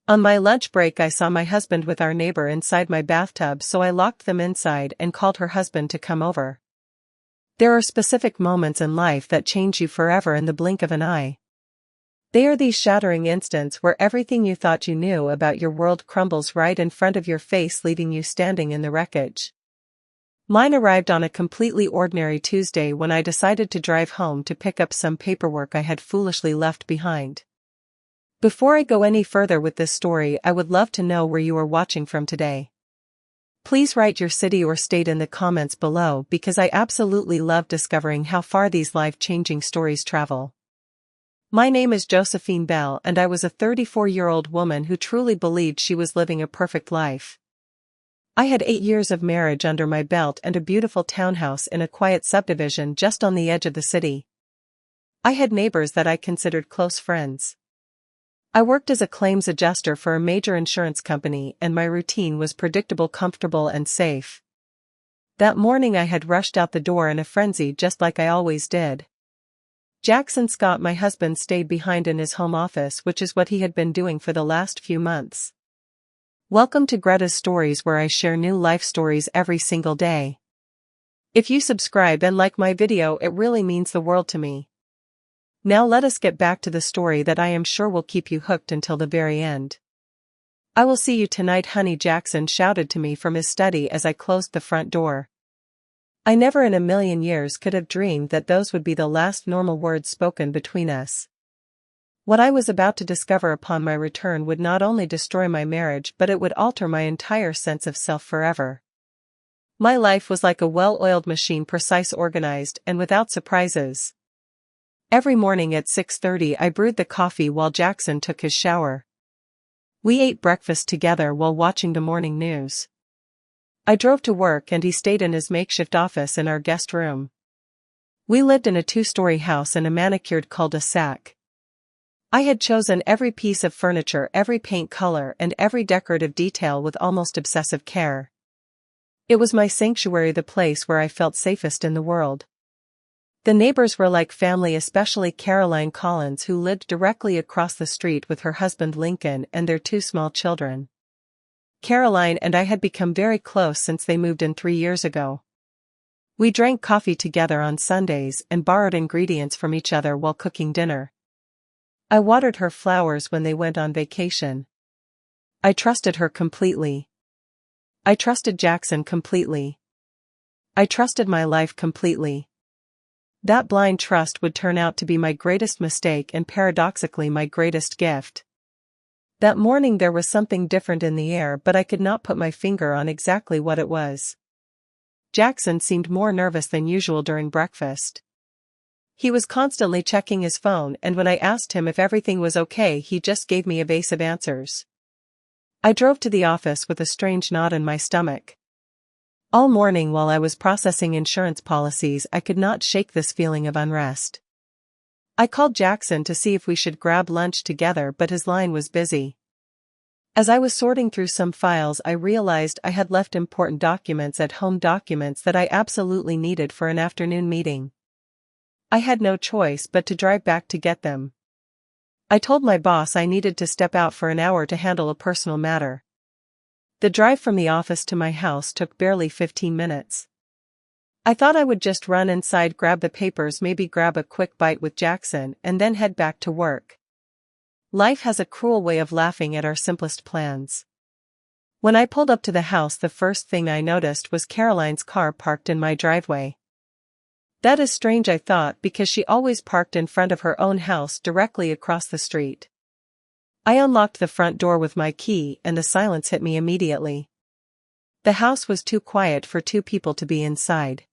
On my lunch break I saw my husband with our neighbor inside my bathtub, so I locked them inside and called her husband to come over. There are specific moments in life that change you forever in the blink of an eye. They are these shattering instants where everything you thought you knew about your world crumbles right in front of your face, leaving you standing in the wreckage. Mine arrived on a completely ordinary Tuesday when I decided to drive home to pick up some paperwork I had foolishly left behind. Before I go any further with this story, I would love to know where you are watching from today. Please write your city or state in the comments below, because I absolutely love discovering how far these life-changing stories travel. My name is Josephine Bell, and I was a 34-year-old woman who truly believed she was living a perfect life. I had 8 years of marriage under my belt and a beautiful townhouse in a quiet subdivision just on the edge of the city. I had neighbors that I considered close friends. I worked as a claims adjuster for a major insurance company, and my routine was predictable, comfortable, and safe. That morning I had rushed out the door in a frenzy, just like I always did. Jackson Scott, my husband, stayed behind in his home office, which is what he had been doing for the last few months. Welcome to Greta's Stories, where I share new life stories every single day. If you subscribe and like my video, it really means the world to me. Now let us get back to the story that I am sure will keep you hooked until the very end. "I will see you tonight, honey," Jackson shouted to me from his study as I closed the front door. I never in a million years could have dreamed that those would be the last normal words spoken between us. What I was about to discover upon my return would not only destroy my marriage, but it would alter my entire sense of self forever. My life was like a well-oiled machine, precise, organized, and without surprises. Every morning at 6:30 I brewed the coffee while Jackson took his shower. We ate breakfast together while watching the morning news. I drove to work and he stayed in his makeshift office in our guest room. We lived in a 2-story house in a manicured cul-de-sac. I had chosen every piece of furniture, every paint color, and every decorative detail with almost obsessive care. It was my sanctuary, the place where I felt safest in the world. The neighbors were like family, especially Caroline Collins, who lived directly across the street with her husband Lincoln and their 2 small children. Caroline and I had become very close since they moved in 3 years ago. We drank coffee together on Sundays and borrowed ingredients from each other while cooking dinner. I watered her flowers when they went on vacation. I trusted her completely. I trusted Jackson completely. I trusted my life completely. That blind trust would turn out to be my greatest mistake and paradoxically my greatest gift. That morning there was something different in the air, but I could not put my finger on exactly what it was. Jackson seemed more nervous than usual during breakfast. He was constantly checking his phone, and when I asked him if everything was okay, he just gave me evasive answers. I drove to the office with a strange knot in my stomach. All morning while I was processing insurance policies, I could not shake this feeling of unrest. I called Jackson to see if we should grab lunch together, but his line was busy. As I was sorting through some files, I realized I had left important documents at home, documents that I absolutely needed for an afternoon meeting. I had no choice but to drive back to get them. I told my boss I needed to step out for an hour to handle a personal matter. The drive from the office to my house took barely 15 minutes. I thought I would just run inside, grab the papers, maybe grab a quick bite with Jackson, and then head back to work. Life has a cruel way of laughing at our simplest plans. When I pulled up to the house, the first thing I noticed was Caroline's car parked in my driveway. That is strange, I thought, because she always parked in front of her own house directly across the street. I unlocked the front door with my key, and the silence hit me immediately. The house was too quiet for 2 people to be inside.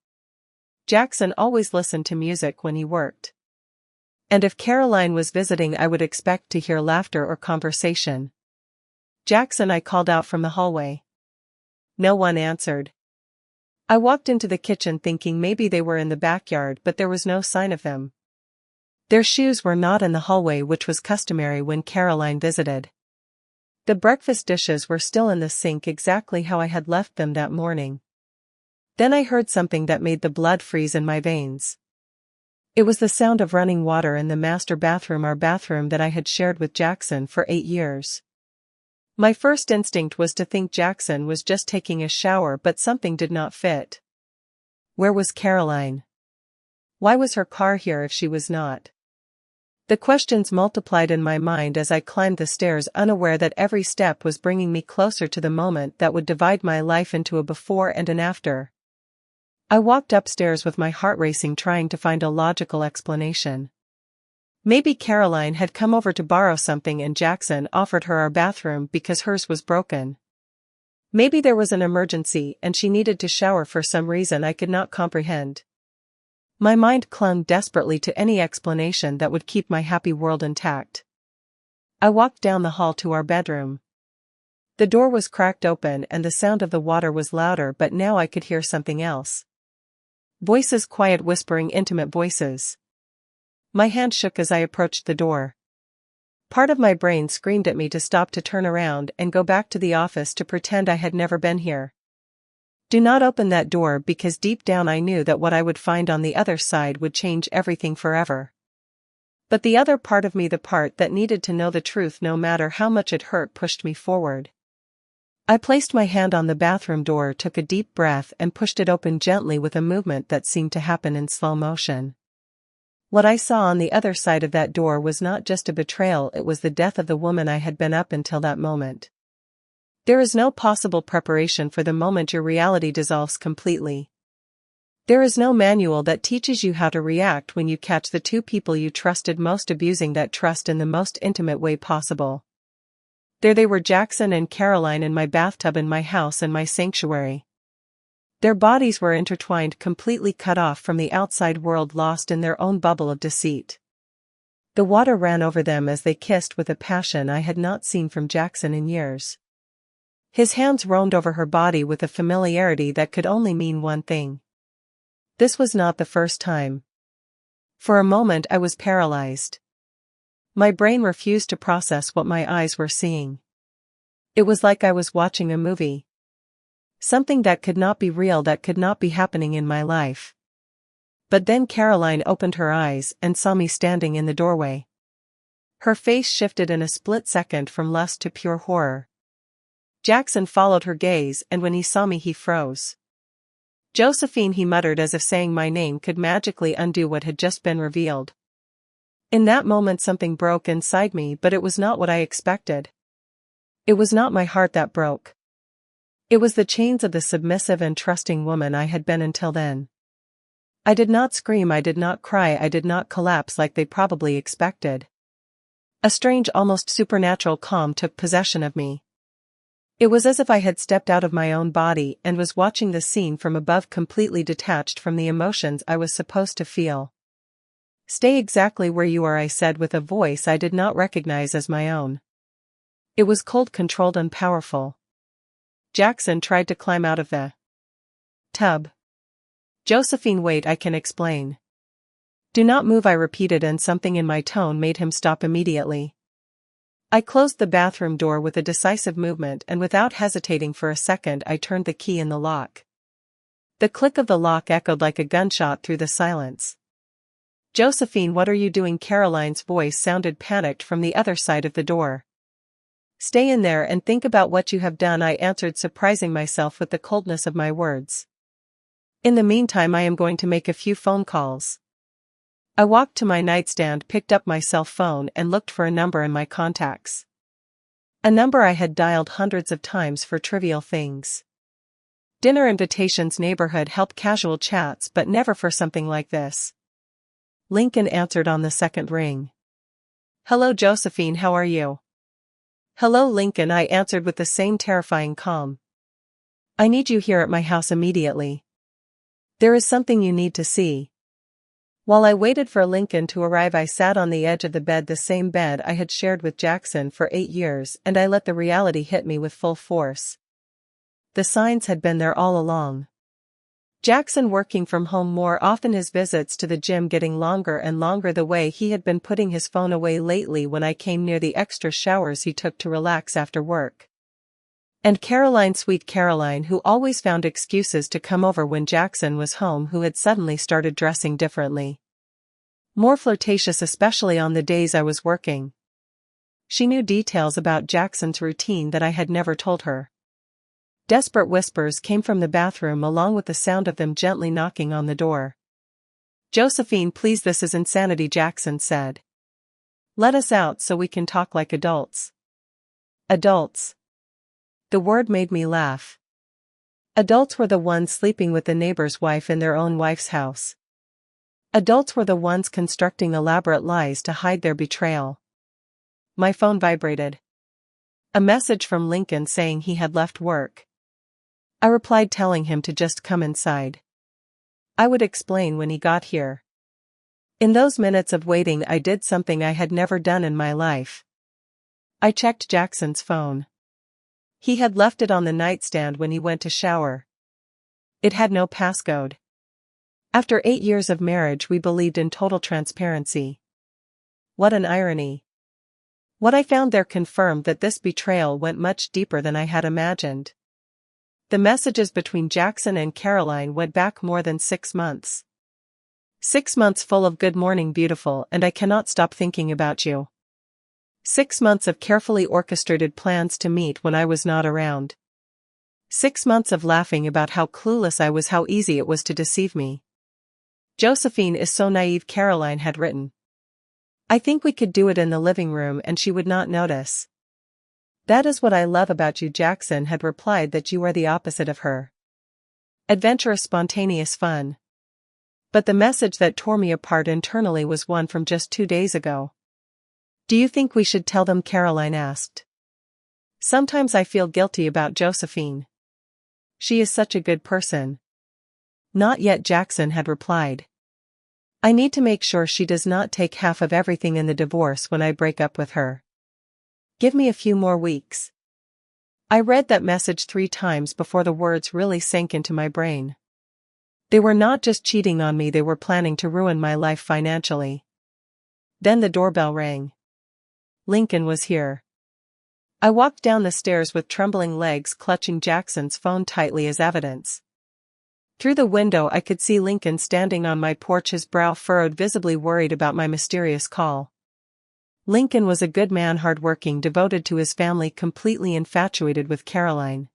Jackson always listened to music when he worked. And if Caroline was visiting, I would expect to hear laughter or conversation. "Jackson," I called out from the hallway. No one answered. I walked into the kitchen thinking maybe they were in the backyard, but there was no sign of them. Their shoes were not in the hallway, which was customary when Caroline visited. The breakfast dishes were still in the sink, exactly how I had left them that morning. Then I heard something that made the blood freeze in my veins. It was the sound of running water in the master bathroom, our bathroom that I had shared with Jackson for 8 years. My first instinct was to think Jackson was just taking a shower, but something did not fit. Where was Caroline? Why was her car here if she was not? The questions multiplied in my mind as I climbed the stairs, unaware that every step was bringing me closer to the moment that would divide my life into a before and an after. I walked upstairs with my heart racing, trying to find a logical explanation. Maybe Caroline had come over to borrow something and Jackson offered her our bathroom because hers was broken. Maybe there was an emergency and she needed to shower for some reason I could not comprehend. My mind clung desperately to any explanation that would keep my happy world intact. I walked down the hall to our bedroom. The door was cracked open and the sound of the water was louder, but now I could hear something else. Voices, quiet, whispering, intimate voices. My hand shook as I approached the door. Part of my brain screamed at me to stop, to turn around and go back to the office, to pretend I had never been here. Do not open that door, because deep down I knew that what I would find on the other side would change everything forever. But the other part of me, the part that needed to know the truth no matter how much it hurt, pushed me forward. I placed my hand on the bathroom door, took a deep breath and pushed it open gently with a movement that seemed to happen in slow motion. What I saw on the other side of that door was not just a betrayal, it was the death of the woman I had been up until that moment. There is no possible preparation for the moment your reality dissolves completely. There is no manual that teaches you how to react when you catch the two people you trusted most abusing that trust in the most intimate way possible. There they were, Jackson and Caroline, in my bathtub, in my house, in my sanctuary. Their bodies were intertwined, completely cut off from the outside world, lost in their own bubble of deceit. The water ran over them as they kissed with a passion I had not seen from Jackson in years. His hands roamed over her body with a familiarity that could only mean one thing. This was not the first time. For a moment I was paralyzed. My brain refused to process what my eyes were seeing. It was like I was watching a movie. Something that could not be real, that could not be happening in my life. But then Caroline opened her eyes and saw me standing in the doorway. Her face shifted in a split second from lust to pure horror. Jackson followed her gaze, and when he saw me he froze. "Josephine," he muttered, as if saying my name could magically undo what had just been revealed. In that moment something broke inside me, but it was not what I expected. It was not my heart that broke. It was the chains of the submissive and trusting woman I had been until then. I did not scream, I did not cry, I did not collapse like they probably expected. A strange, almost supernatural calm took possession of me. It was as if I had stepped out of my own body and was watching the scene from above, completely detached from the emotions I was supposed to feel. "Stay exactly where you are," I said with a voice I did not recognize as my own. It was cold, controlled, and powerful. Jackson tried to climb out of the tub. "Josephine, wait, I can explain." "Do not move," I repeated, and something in my tone made him stop immediately. I closed the bathroom door with a decisive movement, and without hesitating for a second I turned the key in the lock. The click of the lock echoed like a gunshot through the silence. "Josephine, what are you doing?" Caroline's voice sounded panicked from the other side of the door. "Stay in there and think about what you have done," I answered, surprising myself with the coldness of my words. "In the meantime, I am going to make a few phone calls." I walked to my nightstand, picked up my cell phone and looked for a number in my contacts. A number I had dialed hundreds of times for trivial things. Dinner invitations, neighborhood help, casual chats, but never for something like this. Lincoln answered on the second ring. "Hello Josephine, how are you?" "Hello Lincoln," I answered with the same terrifying calm. "I need you here at my house immediately. There is something you need to see." While I waited for Lincoln to arrive, I sat on the edge of the bed, the same bed I had shared with Jackson for 8 years, and I let the reality hit me with full force. The signs had been there all along. Jackson working from home more often, his visits to the gym getting longer and longer, the way he had been putting his phone away lately when I came near, the extra showers he took to relax after work. And Caroline, sweet Caroline, who always found excuses to come over when Jackson was home, who had suddenly started dressing differently. More flirtatious, especially on the days I was working. She knew details about Jackson's routine that I had never told her. Desperate whispers came from the bathroom along with the sound of them gently knocking on the door. "Josephine, please, this is insanity," Jackson said. "Let us out so we can talk like adults." Adults. The word made me laugh. Adults were the ones sleeping with the neighbor's wife in their own wife's house. Adults were the ones constructing elaborate lies to hide their betrayal. My phone vibrated. A message from Lincoln saying he had left work. I replied telling him to just come inside. I would explain when he got here. In those minutes of waiting, I did something I had never done in my life. I checked Jackson's phone. He had left it on the nightstand when he went to shower. It had no passcode. After 8 years of marriage, we believed in total transparency. What an irony. What I found there confirmed that this betrayal went much deeper than I had imagined. The messages between Jackson and Caroline went back more than 6 months. 6 months full of "Good morning, beautiful, and I cannot stop thinking about you." 6 months of carefully orchestrated plans to meet when I was not around. 6 months of laughing about how clueless I was, how easy it was to deceive me. "Josephine is so naive," Caroline had written. "I think we could do it in the living room and she would not notice." "That is what I love about you," Jackson had replied, "that you are the opposite of her. Adventurous, spontaneous fun." But the message that tore me apart internally was one from just 2 days ago. "Do you think we should tell them?" Caroline asked. "Sometimes I feel guilty about Josephine. She is such a good person." "Not yet," Jackson had replied. "I need to make sure she does not take half of everything in the divorce when I break up with her. Give me a few more weeks." I read that message 3 times before the words really sank into my brain. They were not just cheating on me, they were planning to ruin my life financially. Then the doorbell rang. Lincoln was here. I walked down the stairs with trembling legs, clutching Jackson's phone tightly as evidence. Through the window I could see Lincoln standing on my porch, his brow furrowed, visibly worried about my mysterious call. Lincoln was a good man, hardworking, devoted to his family, completely infatuated with Caroline.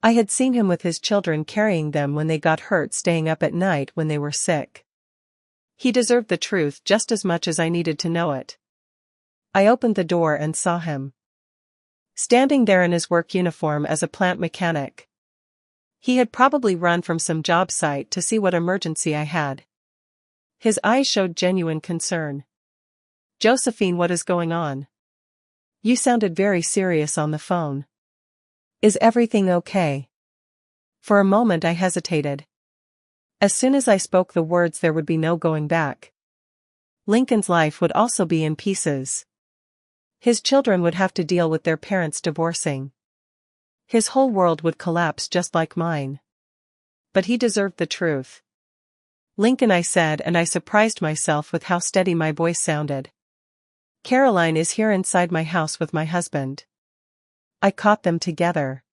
I had seen him with his children, carrying them when they got hurt, staying up at night when they were sick. He deserved the truth just as much as I needed to know it. I opened the door and saw him standing there in his work uniform as a plant mechanic. He had probably run from some job site to see what emergency I had. His eyes showed genuine concern. "Josephine, what is going on? You sounded very serious on the phone. Is everything okay?" For a moment I hesitated. As soon as I spoke the words, there would be no going back. Lincoln's life would also be in pieces. His children would have to deal with their parents divorcing. His whole world would collapse just like mine. But he deserved the truth. "Lincoln," I said, and I surprised myself with how steady my voice sounded. "Caroline is here inside my house with my husband." I caught them together.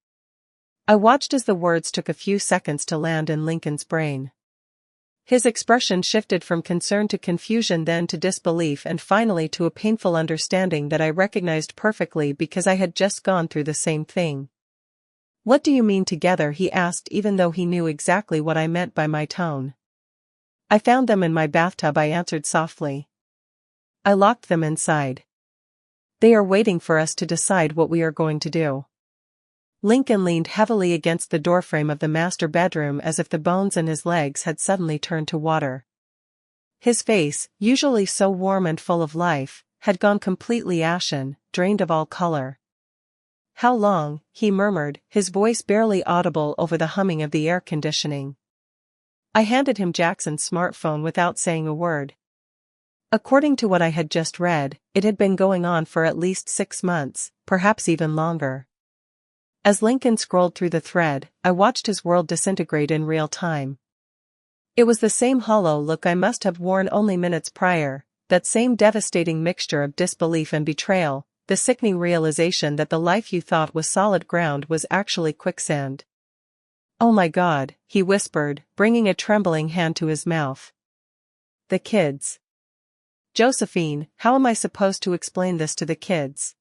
I watched as the words took a few seconds to land in Lincoln's brain. His expression shifted from concern to confusion, then to disbelief, and finally to a painful understanding that I recognized perfectly because I had just gone through the same thing. "What do you mean together?" he asked, even though he knew exactly what I meant by my tone. "I found them in my bathtub," I answered softly. "I locked them inside. They are waiting for us to decide what we are going to do." Lincoln leaned heavily against the doorframe of the master bedroom as if the bones in his legs had suddenly turned to water. His face, usually so warm and full of life, had gone completely ashen, drained of all color. "How long?" he murmured, his voice barely audible over the humming of the air conditioning. I handed him Jackson's smartphone without saying a word. According to what I had just read, it had been going on for at least 6 months, perhaps even longer. As Lincoln scrolled through the thread, I watched his world disintegrate in real time. It was the same hollow look I must have worn only minutes prior, that same devastating mixture of disbelief and betrayal, the sickening realization that the life you thought was solid ground was actually quicksand. "Oh my God," he whispered, bringing a trembling hand to his mouth. "The kids." Josephine, how am I supposed to explain this to the kids?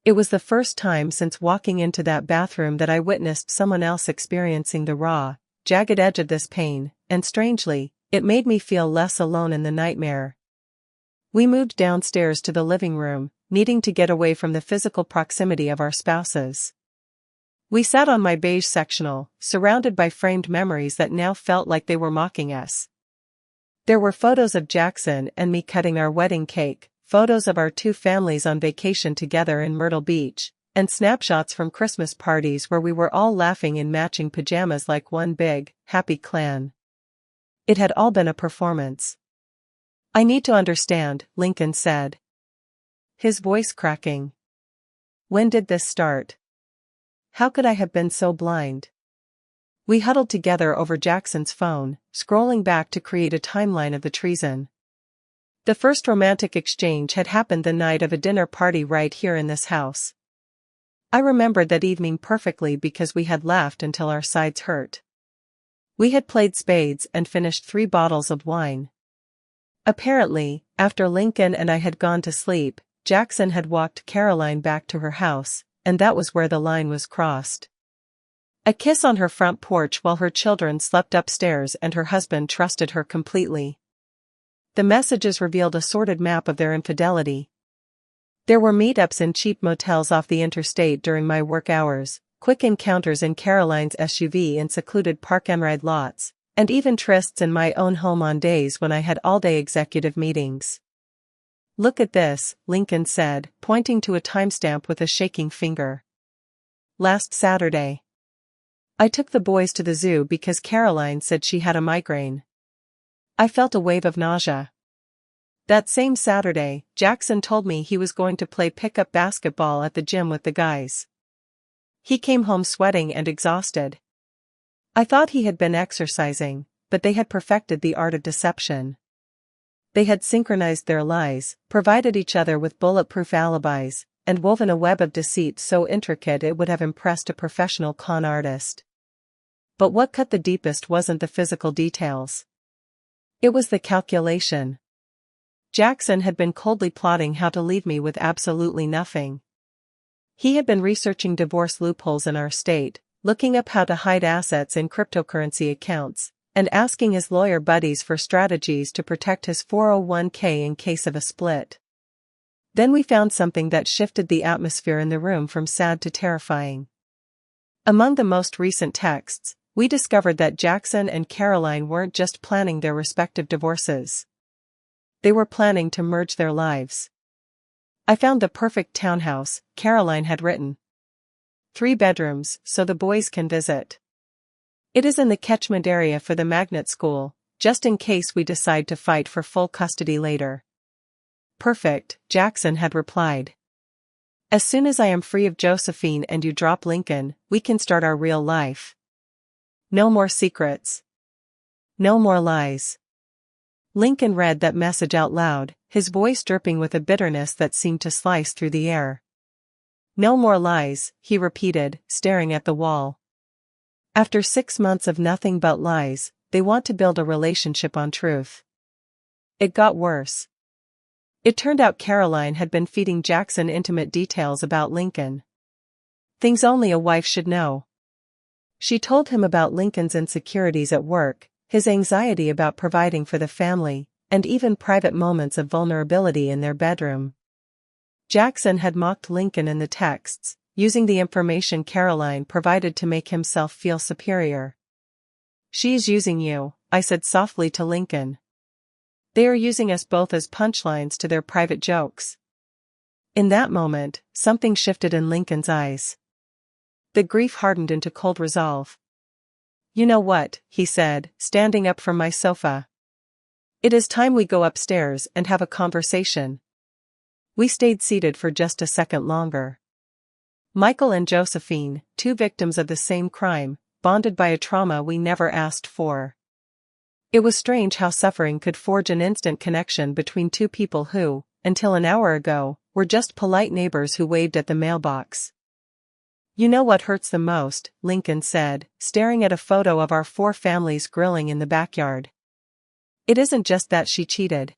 It was the first time since walking into that bathroom that I witnessed someone else experiencing the raw, jagged edge of this pain, and strangely, it made me feel less alone in the nightmare. We moved downstairs to the living room, needing to get away from the physical proximity of our spouses. We sat on my beige sectional, surrounded by framed memories that now felt like they were mocking us. There were photos of Jackson and me cutting our wedding cake, photos of our two families on vacation together in Myrtle Beach, and snapshots from Christmas parties where we were all laughing in matching pajamas like one big, happy clan. It had all been a performance. I need to understand, Lincoln said, his voice cracking. When did this start? How could I have been so blind? We huddled together over Jackson's phone, scrolling back to create a timeline of the treason. The first romantic exchange had happened the night of a dinner party right here in this house. I remembered that evening perfectly because we had laughed until our sides hurt. We had played spades and finished 3 bottles of wine. Apparently, after Lincoln and I had gone to sleep, Jackson had walked Caroline back to her house, and that was where the line was crossed. A kiss on her front porch while her children slept upstairs and her husband trusted her completely. The messages revealed a sordid map of their infidelity. There were meetups in cheap motels off the interstate during my work hours, quick encounters in Caroline's SUV in secluded park-and-ride lots, and even trysts in my own home on days when I had all-day executive meetings. Look at this, Lincoln said, pointing to a timestamp with a shaking finger. Last Saturday. I took the boys to the zoo because Caroline said she had a migraine. I felt a wave of nausea. That same Saturday, Jackson told me he was going to play pickup basketball at the gym with the guys. He came home sweating and exhausted. I thought he had been exercising, but they had perfected the art of deception. They had synchronized their lies, provided each other with bulletproof alibis, and woven a web of deceit so intricate it would have impressed a professional con artist. But what cut the deepest wasn't the physical details. It was the calculation. Jackson had been coldly plotting how to leave me with absolutely nothing. He had been researching divorce loopholes in our state, looking up how to hide assets in cryptocurrency accounts, and asking his lawyer buddies for strategies to protect his 401k in case of a split. Then we found something that shifted the atmosphere in the room from sad to terrifying. Among the most recent texts, we discovered that Jackson and Caroline weren't just planning their respective divorces. They were planning to merge their lives. I found the perfect townhouse, Caroline had written. 3 bedrooms, so the boys can visit. It is in the catchment area for the magnet school, just in case we decide to fight for full custody later. Perfect, Jackson had replied. As soon as I am free of Josephine and you drop Lincoln, we can start our real life. No more secrets. No more lies. Lincoln read that message out loud, his voice dripping with a bitterness that seemed to slice through the air. No more lies, he repeated, staring at the wall. After 6 months of nothing but lies, they want to build a relationship on truth. It got worse. It turned out Caroline had been feeding Jackson intimate details about Lincoln. Things only a wife should know. She told him about Lincoln's insecurities at work, his anxiety about providing for the family, and even private moments of vulnerability in their bedroom. Jackson had mocked Lincoln in the texts, using the information Caroline provided to make himself feel superior. She's using you, I said softly to Lincoln. They are using us both as punchlines to their private jokes. In that moment, something shifted in Lincoln's eyes. The grief hardened into cold resolve. You know what, he said, standing up from my sofa. It is time we go upstairs and have a conversation. We stayed seated for just a second longer. Michael and Josephine, 2 victims of the same crime, bonded by a trauma we never asked for. It was strange how suffering could forge an instant connection between 2 people who, until an hour ago, were just polite neighbors who waved at the mailbox. You know what hurts the most, Lincoln said, staring at a photo of our 4 families grilling in the backyard. It isn't just that she cheated.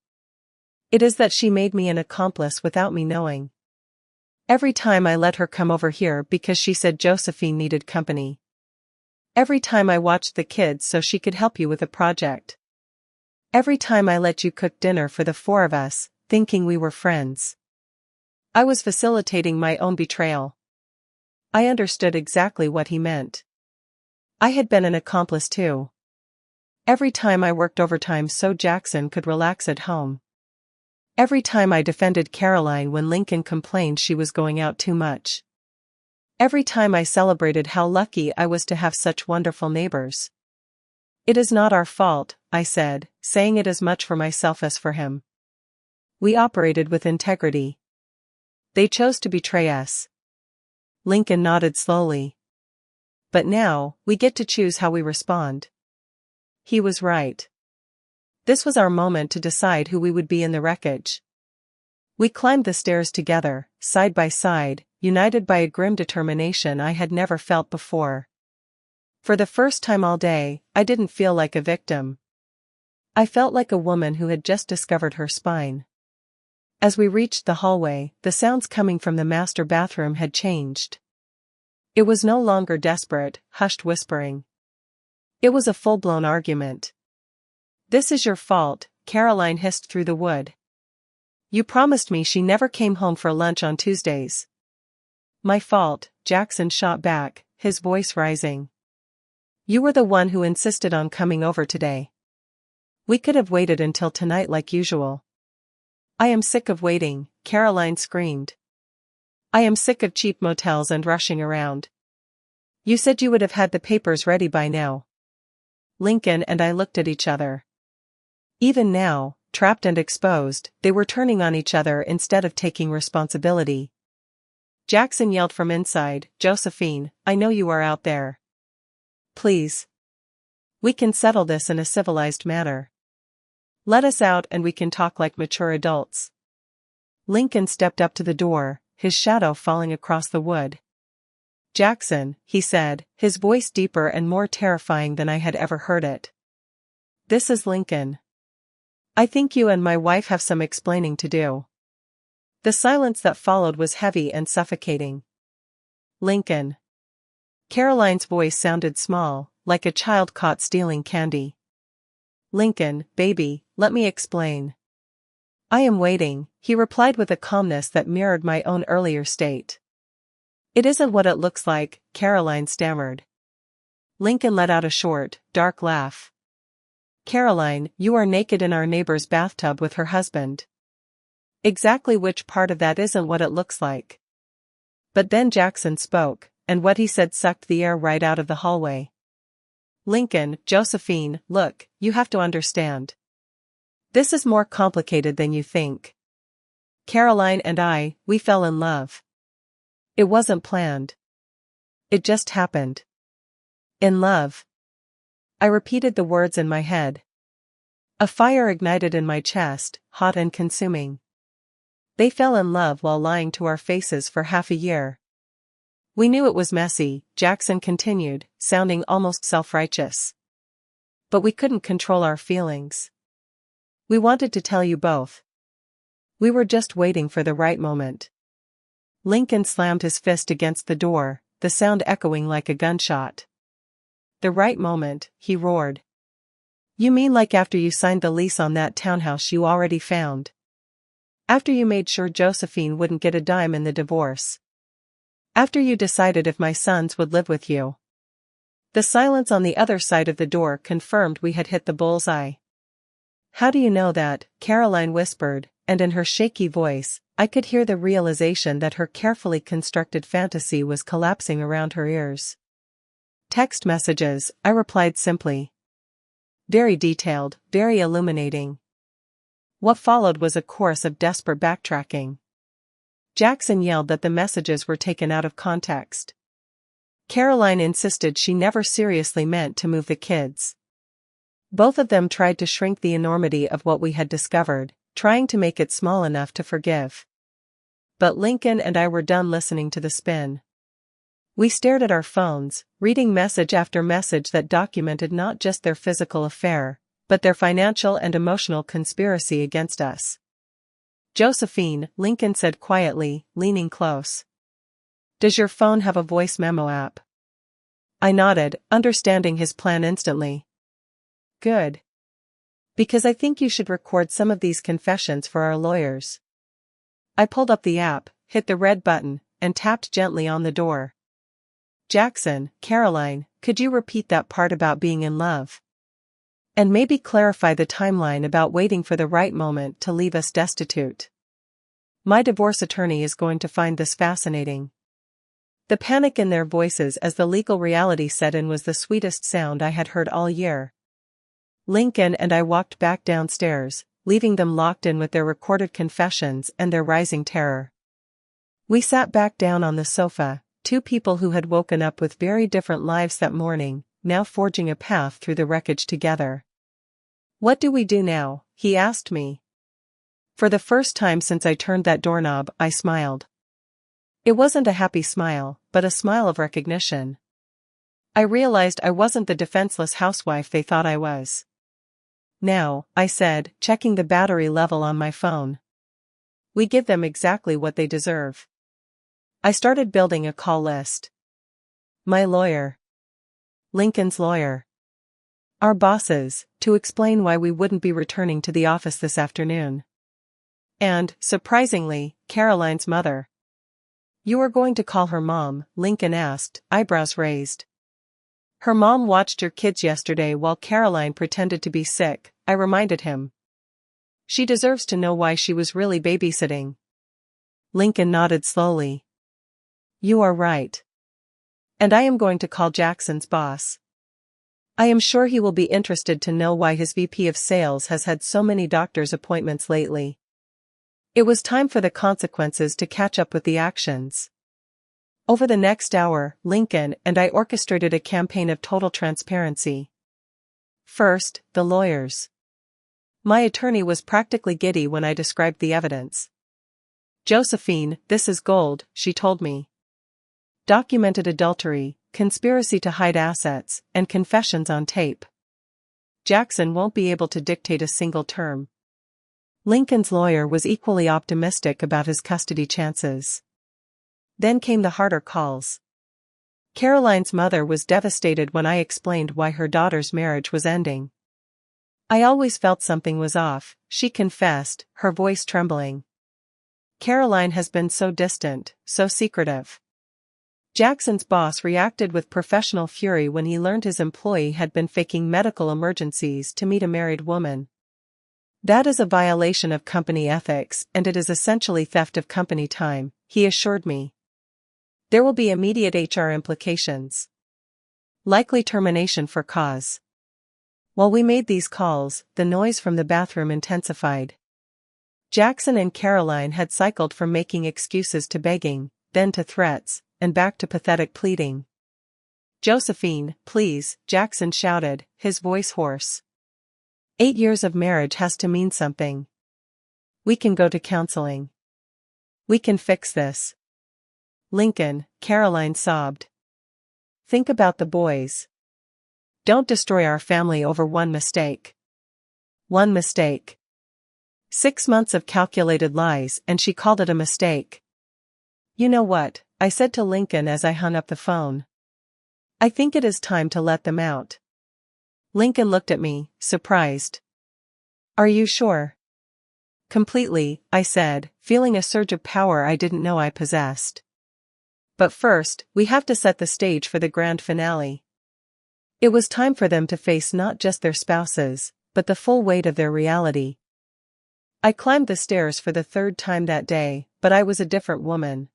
It is that she made me an accomplice without me knowing. Every time I let her come over here because she said Josephine needed company. Every time I watched the kids so she could help you with a project. Every time I let you cook dinner for the four of us, thinking we were friends. I was facilitating my own betrayal. I understood exactly what he meant. I had been an accomplice too. Every time I worked overtime so Jackson could relax at home. Every time I defended Caroline when Lincoln complained she was going out too much. Every time I celebrated how lucky I was to have such wonderful neighbors. It is not our fault, I said, saying it as much for myself as for him. We operated with integrity. They chose to betray us. Lincoln nodded slowly. But now, we get to choose how we respond. He was right. This was our moment to decide who we would be in the wreckage. We climbed the stairs together, side by side, united by a grim determination I had never felt before. For the first time all day, I didn't feel like a victim. I felt like a woman who had just discovered her spine. As we reached the hallway, the sounds coming from the master bathroom had changed. It was no longer desperate, hushed whispering. It was a full-blown argument. "This is your fault," Caroline hissed through the wood. "You promised me she never came home for lunch on Tuesdays." "My fault," Jackson shot back, his voice rising. "You were the one who insisted on coming over today. We could have waited until tonight like usual." "I am sick of waiting," Caroline screamed. "I am sick of cheap motels and rushing around. You said you would have had the papers ready by now." Lincoln and I looked at each other. Even now, trapped and exposed, they were turning on each other instead of taking responsibility. Jackson yelled from inside, "Josephine, I know you are out there. Please. We can settle this in a civilized manner. Let us out and we can talk like mature adults." Lincoln stepped up to the door, his shadow falling across the wood. "Jackson," he said, his voice deeper and more terrifying than I had ever heard it. "This is Lincoln. I think you and my wife have some explaining to do." The silence that followed was heavy and suffocating. "Lincoln." Caroline's voice sounded small, like a child caught stealing candy. "Lincoln, baby, let me explain." "I am waiting," he replied with a calmness that mirrored my own earlier state. "It isn't what it looks like," Caroline stammered. Lincoln let out a short, dark laugh. "Caroline, you are naked in our neighbor's bathtub with her husband. Exactly which part of that isn't what it looks like?" But then Jackson spoke, and what he said sucked the air right out of the hallway. "Lincoln, Josephine, look, you have to understand. This is more complicated than you think. Caroline and I, we fell in love. It wasn't planned. It just happened. In love." I repeated the words in my head. A fire ignited in my chest, hot and consuming. They fell in love while lying to our faces for half a year. "We knew it was messy," Jackson continued, sounding almost self-righteous. "But we couldn't control our feelings. We wanted to tell you both. We were just waiting for the right moment." Lincoln slammed his fist against the door, the sound echoing like a gunshot. "The right moment," he roared. "You mean like after you signed the lease on that townhouse you already found? After you made sure Josephine wouldn't get a dime in the divorce? After you decided if my sons would live with you?" The silence on the other side of the door confirmed we had hit the bullseye. "How do you know that?" Caroline whispered, and in her shaky voice, I could hear the realization that her carefully constructed fantasy was collapsing around her ears. "Text messages," I replied simply. "Very detailed, very illuminating." What followed was a chorus of desperate backtracking. Jackson yelled that the messages were taken out of context. Caroline insisted she never seriously meant to move the kids. Both of them tried to shrink the enormity of what we had discovered, trying to make it small enough to forgive. But Lincoln and I were done listening to the spin. We stared at our phones, reading message after message that documented not just their physical affair, but their financial and emotional conspiracy against us. Josephine, Lincoln said quietly, leaning close. Does your phone have a voice memo app? I nodded, understanding his plan instantly. Good. Because I think you should record some of these confessions for our lawyers. I pulled up the app, hit the red button, and tapped gently on the door. Jackson, Caroline, could you repeat that part about being in love? And maybe clarify the timeline about waiting for the right moment to leave us destitute. My divorce attorney is going to find this fascinating. The panic in their voices as the legal reality set in was the sweetest sound I had heard all year. Lincoln and I walked back downstairs, leaving them locked in with their recorded confessions and their rising terror. We sat back down on the sofa, two people who had woken up with very different lives that morning, now forging a path through the wreckage together. What do we do now? He asked me. For the first time since I turned that doorknob, I smiled. It wasn't a happy smile, but a smile of recognition. I realized I wasn't the defenseless housewife they thought I was. Now, I said, checking the battery level on my phone. We give them exactly what they deserve. I started building a call list. My lawyer. Lincoln's lawyer. Our bosses, to explain why we wouldn't be returning to the office this afternoon. And, surprisingly, Caroline's mother. You are going to call her mom? Lincoln asked, eyebrows raised. Her mom watched your kids yesterday while Caroline pretended to be sick, I reminded him. She deserves to know why she was really babysitting. Lincoln nodded slowly. You are right. And I am going to call Jackson's boss. I am sure he will be interested to know why his VP of sales has had so many doctor's appointments lately. It was time for the consequences to catch up with the actions. Over the next hour, Lincoln and I orchestrated a campaign of total transparency. First, the lawyers. My attorney was practically giddy when I described the evidence. Josephine, this is gold, she told me. Documented adultery, conspiracy to hide assets, and confessions on tape. Jackson won't be able to dictate a single term. Lincoln's lawyer was equally optimistic about his custody chances. Then came the harder calls. Caroline's mother was devastated when I explained why her daughter's marriage was ending. I always felt something was off, she confessed, her voice trembling. Caroline has been so distant, so secretive. Jackson's boss reacted with professional fury when he learned his employee had been faking medical emergencies to meet a married woman. That is a violation of company ethics and it is essentially theft of company time, he assured me. There will be immediate HR implications. Likely termination for cause. While we made these calls, the noise from the bathroom intensified. Jackson and Caroline had cycled from making excuses to begging, then to threats, and back to pathetic pleading. Josephine, please, Jackson shouted, his voice hoarse. 8 years of marriage has to mean something. We can go to counseling. We can fix this. Lincoln, Caroline sobbed. Think about the boys. Don't destroy our family over one mistake. One mistake. 6 months of calculated lies and she called it a mistake. You know what, I said to Lincoln as I hung up the phone. I think it is time to let them out. Lincoln looked at me, surprised. Are you sure? Completely, I said, feeling a surge of power I didn't know I possessed. But first, we have to set the stage for the grand finale. It was time for them to face not just their spouses, but the full weight of their reality. I climbed the stairs for the 3rd time that day, but I was a different woman.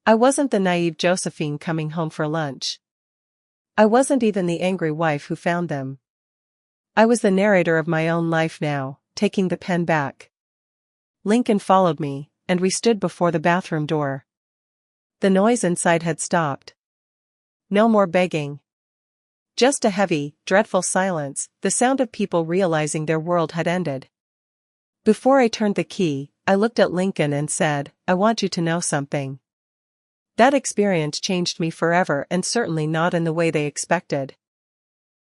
I wasn't the naive Josephine coming home for lunch. I wasn't even the angry wife who found them. I was the narrator of my own life now, taking the pen back. Lincoln followed me, and we stood before the bathroom door. The noise inside had stopped. No more begging. Just a heavy, dreadful silence, the sound of people realizing their world had ended. Before I turned the key, I looked at Lincoln and said, I want you to know something. That experience changed me forever and certainly not in the way they expected.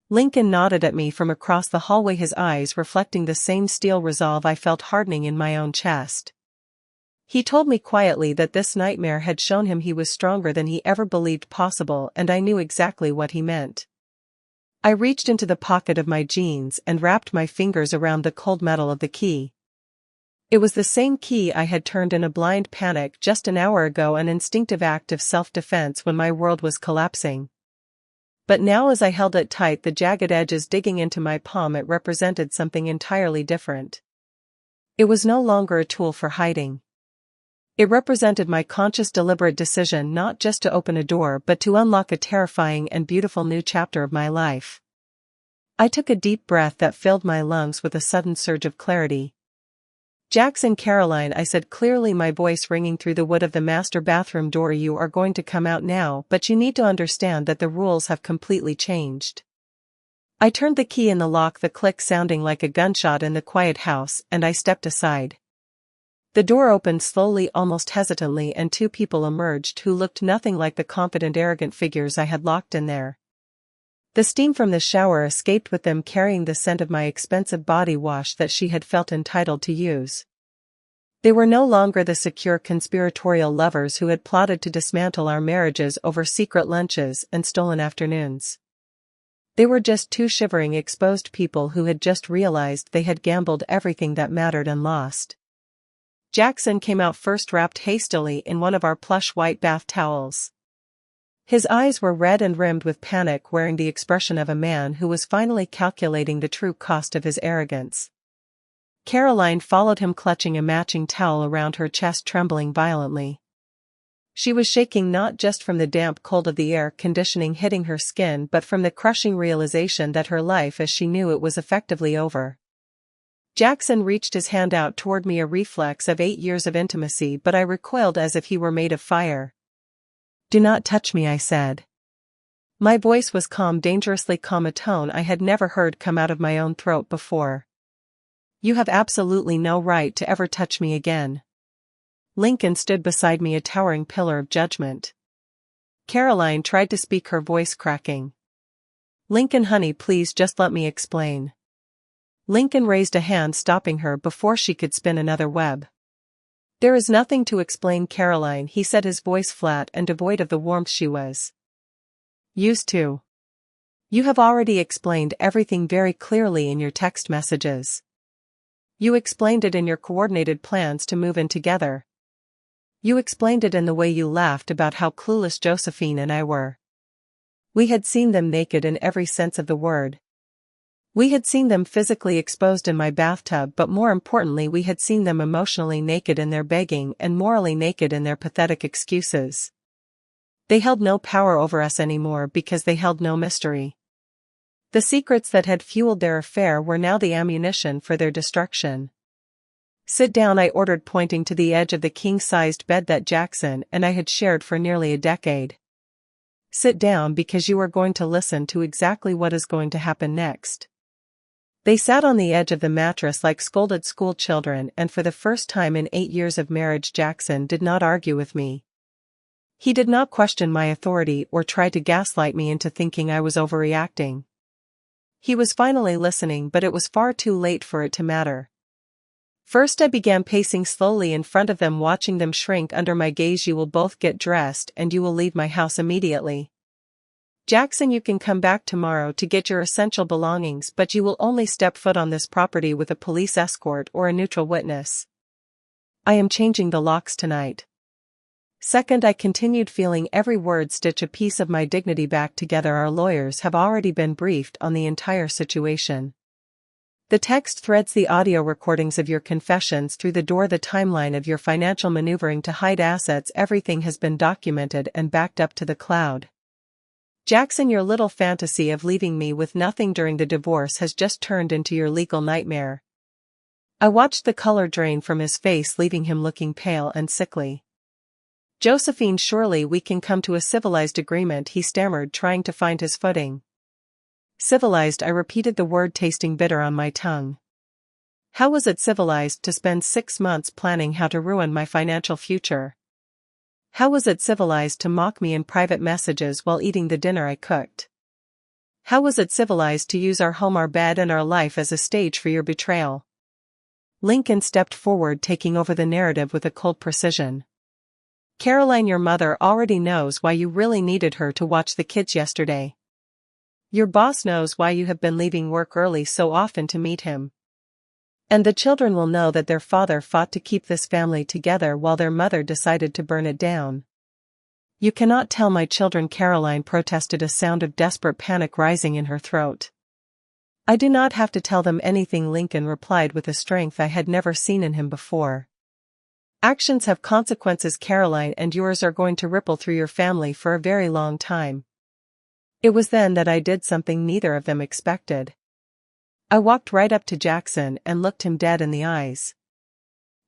Lincoln nodded at me from across the hallway, his eyes reflecting the same steel resolve I felt hardening in my own chest. He told me quietly that this nightmare had shown him he was stronger than he ever believed possible, and I knew exactly what he meant. I reached into the pocket of my jeans and wrapped my fingers around the cold metal of the key. It was the same key I had turned in a blind panic just an hour ago, an instinctive act of self-defense when my world was collapsing. But now, as I held it tight, the jagged edges digging into my palm, it represented something entirely different. It was no longer a tool for hiding. It represented my conscious, deliberate decision not just to open a door but to unlock a terrifying and beautiful new chapter of my life. I took a deep breath that filled my lungs with a sudden surge of clarity. "Jackson, Caroline," I said clearly, my voice ringing through the wood of the master bathroom door, "you are going to come out now, but you need to understand that the rules have completely changed." I turned the key in the lock, the click sounding like a gunshot in the quiet house, and I stepped aside. The door opened slowly, almost hesitantly, and two people emerged who looked nothing like the confident, arrogant figures I had locked in there. The steam from the shower escaped with them, carrying the scent of my expensive body wash that she had felt entitled to use. They were no longer the secure, conspiratorial lovers who had plotted to dismantle our marriages over secret lunches and stolen afternoons. They were just two shivering, exposed people who had just realized they had gambled everything that mattered and lost. Jackson came out first, wrapped hastily in one of our plush white bath towels. His eyes were red and rimmed with panic, wearing the expression of a man who was finally calculating the true cost of his arrogance. Caroline followed him, clutching a matching towel around her chest, trembling violently. She was shaking not just from the damp cold of the air conditioning hitting her skin, but from the crushing realization that her life as she knew it was effectively over. Jackson reached his hand out toward me, a reflex of 8 years of intimacy, but I recoiled as if he were made of fire. "Do not touch me," I said. My voice was calm, dangerously calm, a tone I had never heard come out of my own throat before. "You have absolutely no right to ever touch me again." Lincoln stood beside me, a towering pillar of judgment. Caroline tried to speak, her voice cracking. "Lincoln, honey, please just let me explain." Lincoln raised a hand, stopping her before she could spin another web. "There is nothing to explain, Caroline," he said, his voice flat and devoid of the warmth she was used to. "You have already explained everything very clearly in your text messages. You explained it in your coordinated plans to move in together. You explained it in the way you laughed about how clueless Josephine and I were. We had seen them naked in every sense of the word. We had seen them physically exposed in my bathtub, but more importantly, we had seen them emotionally naked in their begging and morally naked in their pathetic excuses. They held no power over us anymore because they held no mystery. The secrets that had fueled their affair were now the ammunition for their destruction." "Sit down," I ordered, pointing to the edge of the king-sized bed that Jackson and I had shared for nearly a decade. "Sit down, because you are going to listen to exactly what is going to happen next." They sat on the edge of the mattress like scolded school children, and for the first time in 8 years of marriage, Jackson did not argue with me. He did not question my authority or try to gaslight me into thinking I was overreacting. He was finally listening, but it was far too late for it to matter. First, I began pacing slowly in front of them, watching them shrink under my gaze. "You will both get dressed and you will leave my house immediately. Jackson, you can come back tomorrow to get your essential belongings, but you will only step foot on this property with a police escort or a neutral witness. I am changing the locks tonight." Second, I continued, feeling every word stitch a piece of my dignity back together. "Our lawyers have already been briefed on the entire situation. The text threads, the audio recordings of your confessions through the door, the timeline of your financial maneuvering to hide assets, everything has been documented and backed up to the cloud. Jackson, your little fantasy of leaving me with nothing during the divorce has just turned into your legal nightmare." I watched the color drain from his face, leaving him looking pale and sickly. "Josephine, surely we can come to a civilized agreement," he stammered, trying to find his footing. "Civilized," I repeated, the word tasting bitter on my tongue. How was it civilized to spend 6 months planning how to ruin my financial future? How was it civilized to mock me in private messages while eating the dinner I cooked? How was it civilized to use our home, our bed, and our life as a stage for your betrayal? Lincoln stepped forward, taking over the narrative with a cold precision. Caroline, your mother already knows why you really needed her to watch the kids yesterday. Your boss knows why you have been leaving work early so often to meet him. And the children will know that their father fought to keep this family together while their mother decided to burn it down. You cannot tell my children, Caroline protested, a sound of desperate panic rising in her throat. I do not have to tell them anything, Lincoln replied with a strength I had never seen in him before. Actions have consequences, Caroline, and yours are going to ripple through your family for a very long time. It was then that I did something neither of them expected. I walked right up to Jackson and looked him dead in the eyes.